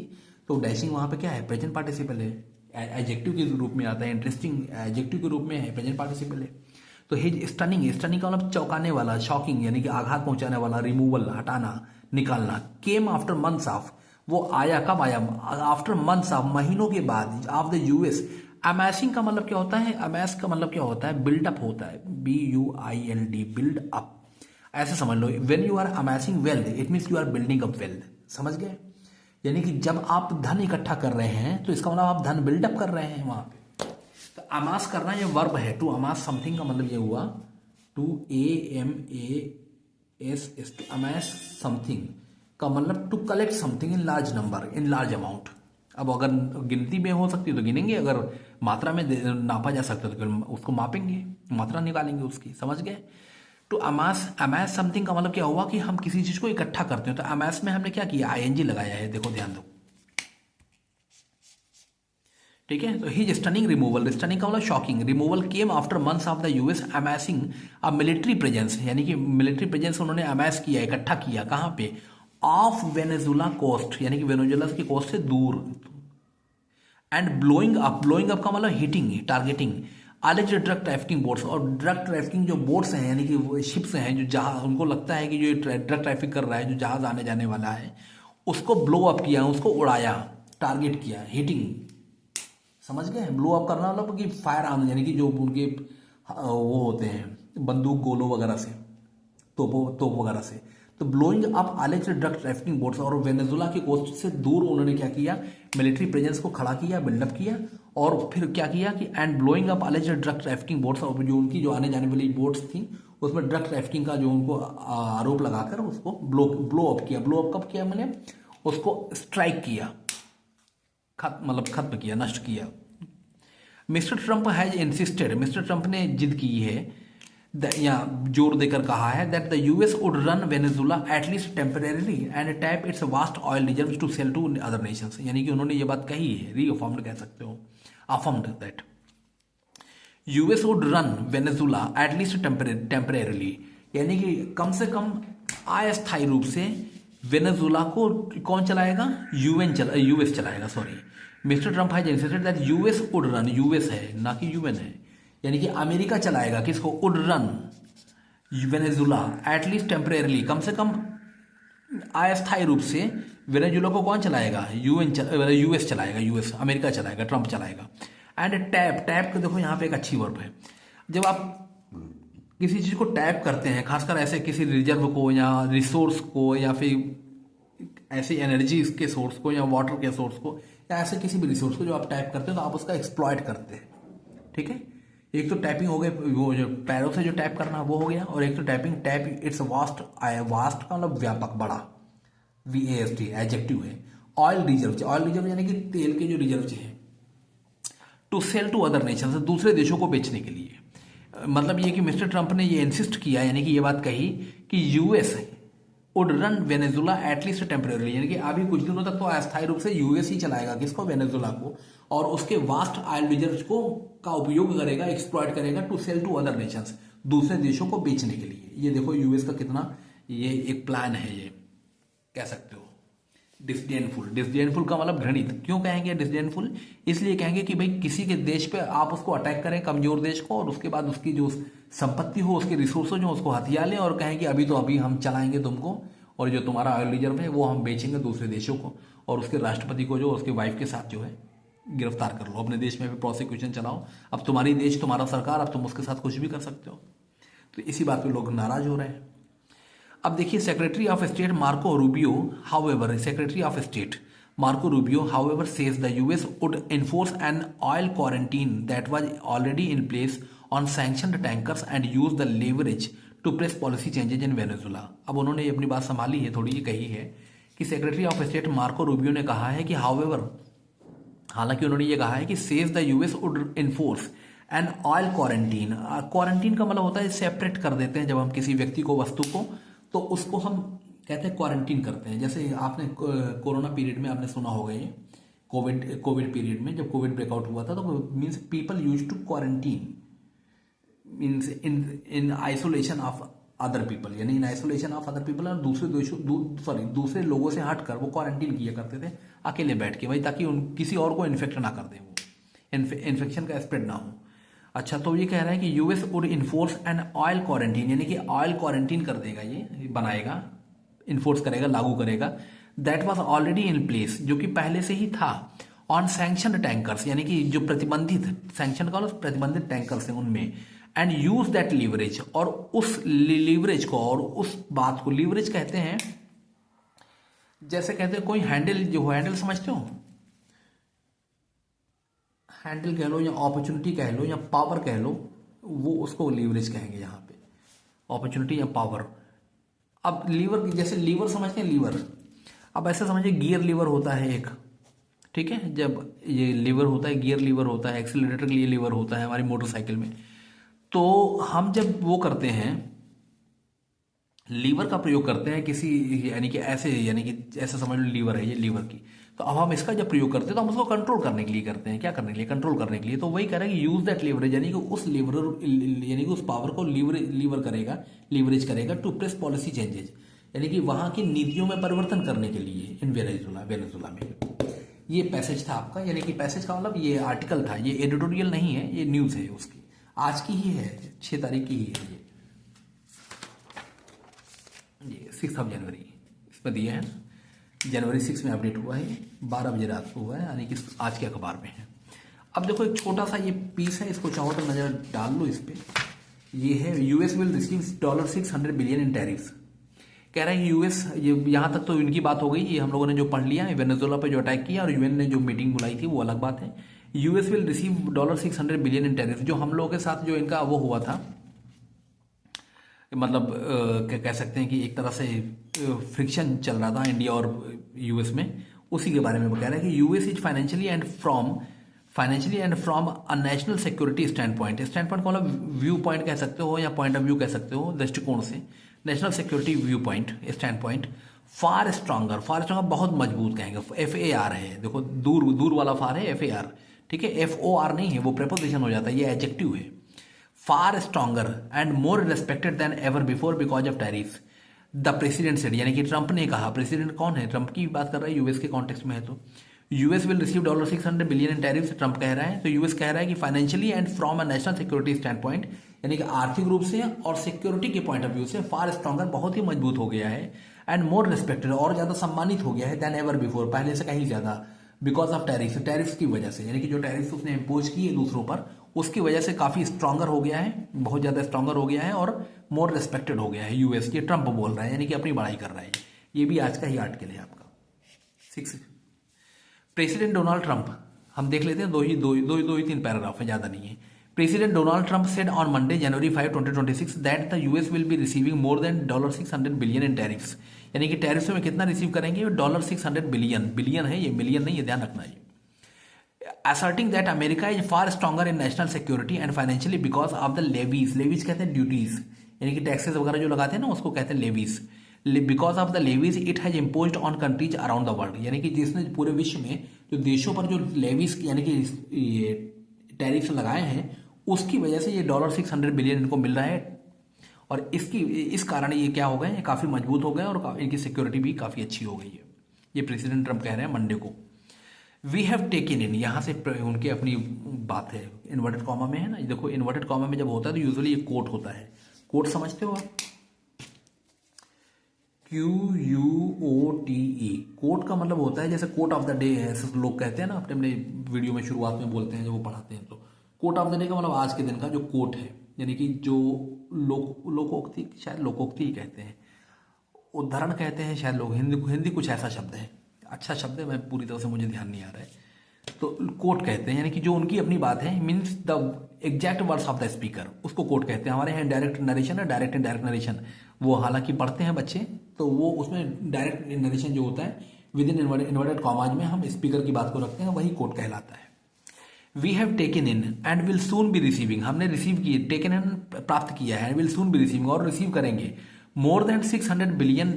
तो डैशिंग वहाँ पे क्या है? प्रेजेंट पार्टिसिपल है, एडजेक्टिव के रूप में आता है, इंटरेस्टिंग एडजेक्टिव के रूप में है, प्रेजेंट पार्टिसिपल है। तो हिज स्टनिंग, स्टनिंग का मतलब चौंकाने वाला, शॉकिंग, यानी कि आघात पहुंचाने वाला, रिमूवल, हटाना, निकालना। केम आफ्टर मंथ्स ऑफ, वो आया कब आया? आफ्टर मंथ्स ऑफ, महीनों के बाद, ऑफ द US। अमैसिंग का मतलब क्या होता है? अमैस का मतलब क्या होता है? बिल्डअप होता है, BUILD, बिल्ड अप। ऐसे समझ लो, when you are amassing wealth it means you are building up wealth. समझ गए? यानी कि जब आप धन इकट्ठा कर रहे हैं तो इसका मतलब आप धन बिल्डअप कर रहे हैं वहां पे। तो अमास करना ये वर्ब है, टू अमास समथिंग का मतलब ये हुआ, टू AMAS, अमास समथिंग का मतलब to collect something in large number, in large amount. अब अगर गिनती में हो सकती है तो गिनेंगे, अगर मात्रा में नापा जा सकता है तो फिर उसको मापेंगे, मात्रा निकालेंगे उसकी। समझ गए? तो अमास, अमास समथिंग का मतलब क्या हुआ कि हम किसी चीज को इकट्ठा करते हैं। तो अमास में हमने क्या किया? ING लगाया है, देखो ध्यान दो, ठीक है। तो हिज स्टनिंग रिमूवल, स्टनिंग का मतलब shocking, removal came after months of the US amassing a military presence, यानी कि मिलिट्री प्रेजेंस उन्होंने अमैस किया, इकट्ठा किया, कहाँ पे? ऑफ वेनेजुला कोस्ट, यानी कि वेनेजुला की कोस्ट से दूर। And blowing up, blowing up का मतलब hitting, targeting alleged drug trafficking boats, और ड्रग ट्रैफिकिंग जो बोट्स हैं, यानी कि शिप्स हैं, जो जहाज, उनको लगता है कि जो ड्रग ट्रैफिक कर रहा है, जो जहाज आने जाने वाला है, उसको ब्लो अप किया, उसको उड़ाया, टारगेट किया, हिटिंग। समझ गए? ब्लो अप करना मतलब कि फायर आर्म, यानी कि जो उनके वो होते हैं बंदूक, गोलों वगैरह से, तोप वगैरह से। तो blowing up alleged drug trafficking boats, और वेनेजुला की कोस्ट से दूर उन्होंने क्या किया? मिलिट्री प्रेजेंस को खड़ा किया, बिल्डअप किया, और फिर क्या किया कि and blowing up alleged drug trafficking boats, और जो उनकी जो आने जाने वाली बोट्स थी उसमें ड्रग ट्रैफिकिंग का जो उनको आरोप लगाकर उसको ब्लो अप किया। ब्लो अप कब किया? मैंने उसको स्ट्राइक किया, मतलब खत्म किया, नष्ट किया। Mister Trump has insisted, mister Trump ने जिद की है, या जोर देकर कहा है, that the US would run Venezuela at least temporarily and tap its vast oil reserves to sell to other nations. यानी कि उन्होंने ये बात कही है, रीअफर्म्ड कह सकते हो, affirmed that US would run Venezuela at least temporarily, यानी कि कम से कम अस्थायी रूप से वेनेजुला को कौन चलाएगा? US चलाएगा, sorry. Mister Trump has insisted that US would run, US है ना कि UN है, यानी कि अमेरिका चलाएगा किसको? Would run Venezuela at least temporarily, कम से कम अस्थायी रूप से वेनेजुला को कौन चलाएगा? US चलाएगा, US, अमेरिका चलाएगा, ट्रंप चलाएगा। एंड टैप, टैप को देखो यहाँ पे एक अच्छी वर्ब है। जब आप किसी चीज को टैप करते हैं, खासकर ऐसे किसी रिजर्व को या रिसोर्स को, या फिर ऐसे एनर्जी के सोर्स को, या वाटर के सोर्स को, या ऐसे किसी भी रिसोर्स को जो आप टैप करते हैं तो आप उसका एक्सप्लॉयट करते हैं, ठीक है। एक तो टैपिंग हो गई, वो जो पैरों से जो टैप करना वो हो गया, और एक तो tapping, tap its vast, vast का मतलब व्यापक, बड़ा, VAST एडजेक्टिव है। ऑयल रिजर्व, ऑयल रिजर्व यानी कि तेल के जो रिजर्व हैं, to sell to other nation, दूसरे देशों को बेचने के लिए। मतलब ये कि मिस्टर ट्रंप ने ये इंसिस्ट किया, यानी कि ये बात कही कि US would run Venezuela at least temporary, यानी कि अभी कुछ दिनों तक तो अस्थायी रूप से US ही चलाएगा किसको? वेनेजुला को, और उसके वास्ट ऑयल रिजर्व को का उपयोग करेगा, एक्सप्लॉइट करेगा, to sell to other nations, दूसरे देशों को बेचने के लिए। ये देखो US का कितना ये एक प्लान है, ये कह सकते हो डिसडेनफुल। डिसडेनफुल का मतलब घृणित। क्यों कहेंगे डिसडेनफुल? इसलिए कहेंगे कि भाई किसी के देश पे आप उसको अटैक करें, कमजोर देश को, और उसके बाद उसकी जो संपत्ति हो, उसके रिसोर्स हो, उसको हथिया लें और कहें कि अभी हम चलाएंगे तुमको, और जो तुम्हारा ऑयल रिजर्व है वो हम बेचेंगे दूसरे देशों को, और उसके राष्ट्रपति को जो उसके वाइफ के साथ जो है गिरफ्तार कर लो, अपने देश में भी प्रोसिक्यूशन चलाओ। अब तुम्हारी देश, तुम्हारा सरकार, अब तुम उसके साथ कुछ भी कर सकते हो। तो इसी बात पे लोग नाराज हो रहे हैं। अब देखिए, secretary of state Marco Rubio, however, secretary of state Marco Rubio, however, says the US would enforce an oil quarantine that was already in place on sanctioned tankers and use the leverage to press policy changes in Venezuela. अब उन्होंने अपनी बात संभाली है, थोड़ी ये कही है कि secretary of state Marco Rubio ने कहा है कि हाउएवर, हालांकि उन्होंने ये कहा है कि says the US would enforce an oil quarantine. Quarantine का मतलब होता है सेपरेट कर देते हैं, जब हम किसी व्यक्ति को, वस्तु को, तो उसको हम कहते हैं क्वारंटीन करते हैं। जैसे आपने कोरोना पीरियड में आपने सुना होगा, ये कोविड पीरियड में जब कोविड ब्रेकआउट हुआ था, तो means people used to quarantine means in isolation of other people, यानी in isolation of other people, और दूसरे लोगों से हटकर वो क्वारंटीन किया करते थे अकेले बैठ के, भाई ताकि किसी और को इन्फेक्ट ना कर दे, वो इन्फेक्शन का स्प्रेड ना हो। अच्छा, तो ये कह रहा है कि US would enforce an oil quarantine, यानी कि ऑयल क्वारंटीन कर देगा, ये बनाएगा, इन्फोर्स करेगा, लागू करेगा। That was already in place, जो कि पहले से ही था, ऑन सैंक्शन टैंकर्स, यानी कि जो प्रतिबंधित, सैंक्शन का प्रतिबंधित टैंकर्स हैं उनमें, एंड यूज दैट लीवरेज, और उस लीवरेज को, और उस बात को लीवरेज कहते हैं, जैसे कहते हैं कोई हैंडल, जो हैंडल समझते हो, हैंडल कह लो या अपॉर्चुनिटी कह लो या पावर कह लो, वो उसको लीवरेज कहेंगे यहाँ पे, अपॉर्चुनिटी या पावर। अब लीवर, जैसे लीवर समझते हैं, लीवर, अब ऐसे समझिए गियर लीवर होता है एक, ठीक है, जब ये लीवर होता है, गियर लीवर होता है, एक्सीलरेटर के लिए लीवर होता है हमारी मोटरसाइकिल में। तो हम जब वो करते हैं, लीवर का प्रयोग करते हैं किसी, यानी कि ऐसे समझ लो लीवर है ये, लीवर की, तो अब हम इसका जब प्रयोग करते हैं तो हम उसको कंट्रोल करने के लिए करते हैं, क्या करने के लिए, कंट्रोल करने के लिए। तो वही कह रहा है कि यूज दैट लीवरेज, यानी कि उस लीवर, यानी कि उस पावर को लीवरेज करेगा टू प्रेस पॉलिसी चेंजेज, यानी कि वहां की नीतियों में परिवर्तन करने के लिए इन वेनेजुला में। ये पैसेज था आपका, यानी कि पैसेज का मतलब ये आर्टिकल था, ये एडिटोरियल नहीं है, ये न्यूज है उसकी, आज की ही है, 6 तारीख की ही है ये 6 जनवरी इसमें दिया है, जनवरी 6 में अपडेट हुआ है, 12 बजे रात को हुआ है, यानी कि आज के अखबार में है। अब देखो एक छोटा सा ये पीस है, इसको चाहो तो नजर डाल लो इस पे। ये है US will receive $600 billion in tariffs. कह रहा है कि यूएस, ये यहाँ तक तो इनकी बात हो गई, ये हम लोगों ने जो पढ़ लिया है, वेनेजुला पे जो अटैक किया और यूएन ने जो मीटिंग बुलाई थी वो अलग बात है। US will receive $600 billion in tariff, जो हम लोगों के साथ जो इनका वो हुआ था, मतलब कह सकते हैं कि एक तरह से फ्रिक्शन चल रहा था इंडिया और यूएस में, उसी के बारे में वो कह रहा है कि US is financially and from a national security stand point को मतलब व्यू पॉइंट कह सकते हो या पॉइंट ऑफ व्यू कह सकते हो, दृष्टिकोण से, national security viewpoint, standpoint, far stronger बहुत मजबूत कहेंगे, FAR है, देखो दूर वाला फार है, FAR, ठीक है, FOR नहीं है, वो प्रेपोजिशन हो जाता है, ये एडजेक्टिव है। Far stronger and more respected than ever before because of tariff, the president said, यानी कि ट्रंप ने कहा, प्रेसिडेंट कौन है, ट्रंप की बात कर रहा है, यूएस के कॉन्टेक्स्ट में है, तो US will receive $600 billion in tariff, Trump कह रहा है, तो यूएस कह रहा है कि financially and from a national security stand point, यानी कि आर्थिक रूप से और सिक्योरिटी के पॉइंट ऑफ व्यू से फार स्ट्रांगर, बहुत ही मजबूत हो गया है, एंड मोर रिस्पेक्टेड, और ज्यादा सम्मानित हो गया है, देन एवर बिफोर, पहले से कहीं ज्यादा, बिकॉज ऑफ टैरिफ की वजह से, यानी कि जो टैरिफ उसने इम्पोज किए दूसरों पर, उसकी वजह से काफी स्ट्रांगर हो गया है, बहुत ज्यादा स्ट्रांगर हो गया है, और मोर रिस्पेक्टेड हो गया है यूएस, ये ट्रंप बोल रहा है, यानी कि अपनी बड़ाई कर रहा है। ये भी आज का ही आर्टिकल है आपका 6। प्रेसिडेंट डोनाल्ड ट्रंप, हम देख लेते हैं, दो ही 3 पैराग्राफ है, ज्यादा नहीं है। President Donald Trump said on Monday January 5, 2026 that the US will be receiving more than $600 billion in tariffs, यानी कि टैरिफ्स में कितना रिसीव करेंगे, $600 बिलियन है, ये मिलियन नहीं है, ध्यान रखना है। asserting that America is far stronger in national security and financially because of the levies कहते हैं ड्यूटीज, यानी कि टैक्सेस वगैरह जो लगाते हैं ना, उसको कहते हैं levies. Because of the levies it has imposed on countries around the world, यानी कि जिसने पूरे विश्व में जो देशों पर जो लेवीज यानी कि टैरिफ्स लगाए हैं, उसकी वजह से ये $600 बिलियन इनको मिल रहा है, और इस कारण ये क्या हो गए, ये काफी मजबूत हो गए और इनकी सिक्योरिटी भी काफी अच्छी हो गई है। ये प्रेसिडेंट ट्रंप कह रहे हैं मंडे को। वी हैव टेकन इन, यहाँ से उनकी अपनी बात है, इन्वर्टेड कॉमा में है ना, देखो इन्वर्टेड कॉमा में जब होता है तो यूजुअली ये कोट होता है, कोट समझते हो आप, QUOTE, कोट का मतलब होता है जैसे कोट ऑफ द डे है, ऐसे लोग कहते हैं ना, अपने वीडियो में शुरुआत में बोलते हैं जब वो पढ़ाते हैं, तो कोट ऑफ द डे का मतलब आज के दिन का जो कोट है, यानी कि जो लोकोक्ति, शायद लोकोक्ति ही कहते हैं, उदाहरण कहते हैं शायद लोग, हिंदी कुछ ऐसा शब्द है, अच्छा शब्द है, मैं पूरी तरह से मुझे ध्यान नहीं आ रहा है, तो कोट कहते हैं, यानी कि जो उनकी अपनी बात है, means the exact words of the speaker, उसको कोट कहते हैं। हमारे यहाँ डायरेक्ट नरेशन है, डायरेक्ट इनडायरेक्ट नरेशन, वो हालांकि पढ़ते हैं बच्चे, तो वो उसमें डायरेक्ट नरेशन जो होता है विद इन इन्वर्टेड कॉमाज में हम स्पीकर की बात को रखते हैं, वही कोट कहलाता है। We have taken in and will soon be receiving, हमने रिसीव किए, टेकन इन प्राप्त किया है, and will soon be receiving और रिसीव करेंगे, more than $600 billion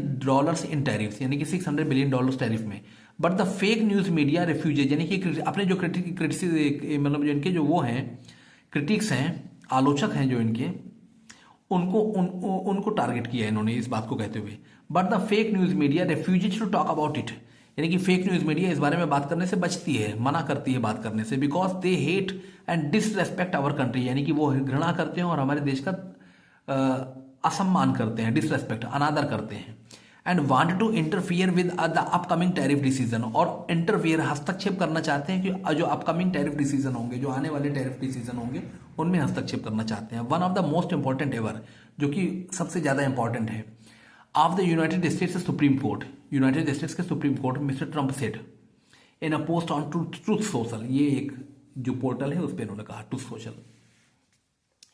in tariffs, यानी कि $600 बिलियन टैरिफ में। But the fake news media refuses, यानी कि अपने जो मतलब जो इनके जो वो हैं क्रिटिक्स हैं, आलोचक हैं जो इनके, उनको टारगेट किया है इन्होंने इस बात को कहते हुए। But the fake news media refuses to talk about it, यानी कि फेक न्यूज मीडिया इस बारे में बात करने से बचती है, मना करती है बात करने से, because they hate and disrespect our country, यानी कि वो घृणा करते हैं और हमारे देश का असम्मान करते हैं, डिसरेस्पेक्ट, अनादर करते हैं। And want to interfere with the upcoming tariff decision, और इंटरफियर हस्तक्षेप करना चाहते हैं कि जो अपकमिंग टैरिफ डिसीजन होंगे, जो आने वाले टैरिफ डिसीजन होंगे, उनमें हस्तक्षेप करना चाहते हैं। One of the most important ever, जो कि सबसे ज्यादा इंपॉर्टेंट है, of the United States Supreme Court, United States के Supreme Court, mister Trump said in a post on Truth Social, ये एक जो पोर्टल है उस पर इन्होंने कहा, Truth Social,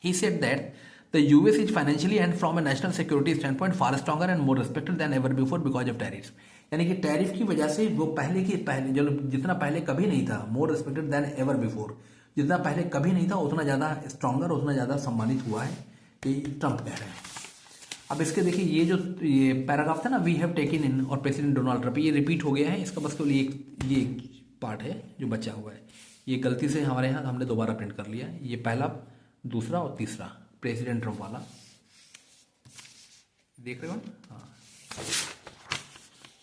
he said that the US is financially and from a national security standpoint far stronger and more respected than ever before because of tariffs, यानी कि टैरिफ की वजह से वो पहले जो जितना पहले कभी नहीं था, more respected than ever before, जितना पहले कभी नहीं था उतना ज़्यादा स्ट्रॉन्गर, उतना ज़्यादा सम्मानित हुआ है, ये ट्रंप कह रहे हैं। अब इसके देखिए ये पैराग्राफ था ना, वी हैव टेकन इन, और प्रेसिडेंट डोनाल्ड ट्रंप, ये रिपीट हो गया है, इसका बस केवल ये पार्ट है जो बचा हुआ है, ये गलती से हमारे यहाँ हमने दोबारा प्रिंट कर लिया, ये पहला, दूसरा और तीसरा प्रेसिडेंट ट्रंप वाला देख रहे हो, हाँ,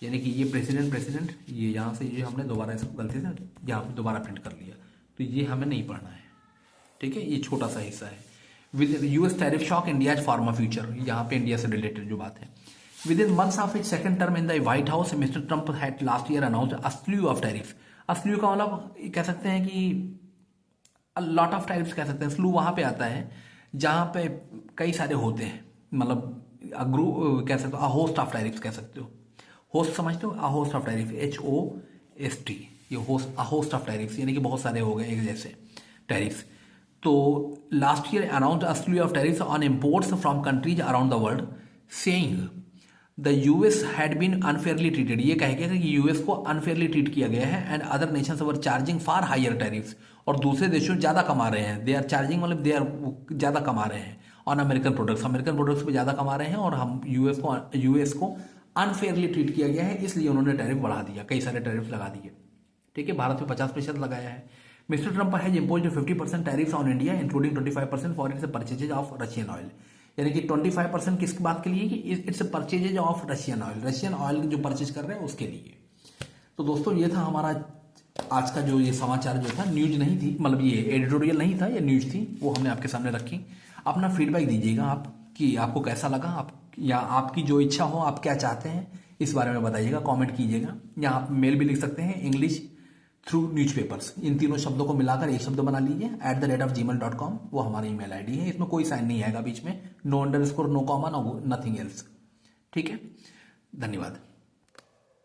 यानी कि ये प्रेसिडेंट, ये यहाँ से ये हमने दोबारा इसको गलती से यहाँ पे दोबारा प्रिंट कर लिया, तो ये हमें नहीं पढ़ना है, ठीक है, ये छोटा सा हिस्सा है। With US tariff shock India pharma future, यहाँ पे इंडिया से रिलेटेड जो बात है। With in months of its second term in the White House, mister Trump had last year announced a slew of tariff, a slew का मतलब कह सकते हैं कि लॉट ऑफ टैरिफ्स कह सकते हैं, स्लू वहाँ पे आता है जहाँ पे कई सारे होते हैं, मतलब ग्रुप कह सकते हो, अ होस्ट ऑफ टैरिफ्स कह सकते हो, होस्ट समझते हो, a host of tariff, HOST, ये host, a host of tariffs, यानी कि बहुत सारे हो गए एक जैसे टैरिफ्स। तो last year announced a slew of tariffs on imports from countries around the world, saying the US had been unfairly treated, ये कह गया कि यूएस को अनफेयरली ट्रीट किया गया है, and other nations were charging far higher tariffs, और दूसरे देशों ज़्यादा कमा रहे हैं, दे आर चार्जिंग मतलब दे आर ज़्यादा कमा रहे हैं on American products, American products पे ज़्यादा कमा रहे हैं, और हम यूएस को अनफेयरली ट्रीट किया गया है, इसलिए उन्होंने टैरिफ बढ़ा दिया, कई सारे टैरिफ लगा दिए, ठीक है, भारत में 50% लगाया है। Mister Trump has imposed 50% tariffs on India including 25% for its purchases of Russian oil, यानी कि 25% किसकी बात के लिए कि it's purchases of Russian oil जो परचेज कर रहे हैं उसके लिए। तो दोस्तों ये था हमारा आज का जो ये समाचार जो था, न्यूज नहीं थी, मतलब ये एडिटोरियल नहीं था, ये न्यूज थी, वो हमने आपके सामने रखी। अपना फीडबैक दीजिएगा आप कि आपको कैसा लगा, आप या आपकी जो इच्छा हो, आप क्या चाहते हैं इस बारे में बताइएगा, कमेंट कीजिएगा, या आप मेल भी लिख सकते हैं, इंग्लिश थ्रू न्यूज़पेपर्स, इन तीनों शब्दों को मिलाकर एक शब्द बना लीजिए @gmail.com, वो हमारी ईमेल आईडी है, इसमें कोई साइन नहीं आएगा बीच में, no underscore, no comma, no nothing else, ठीक है, धन्यवाद।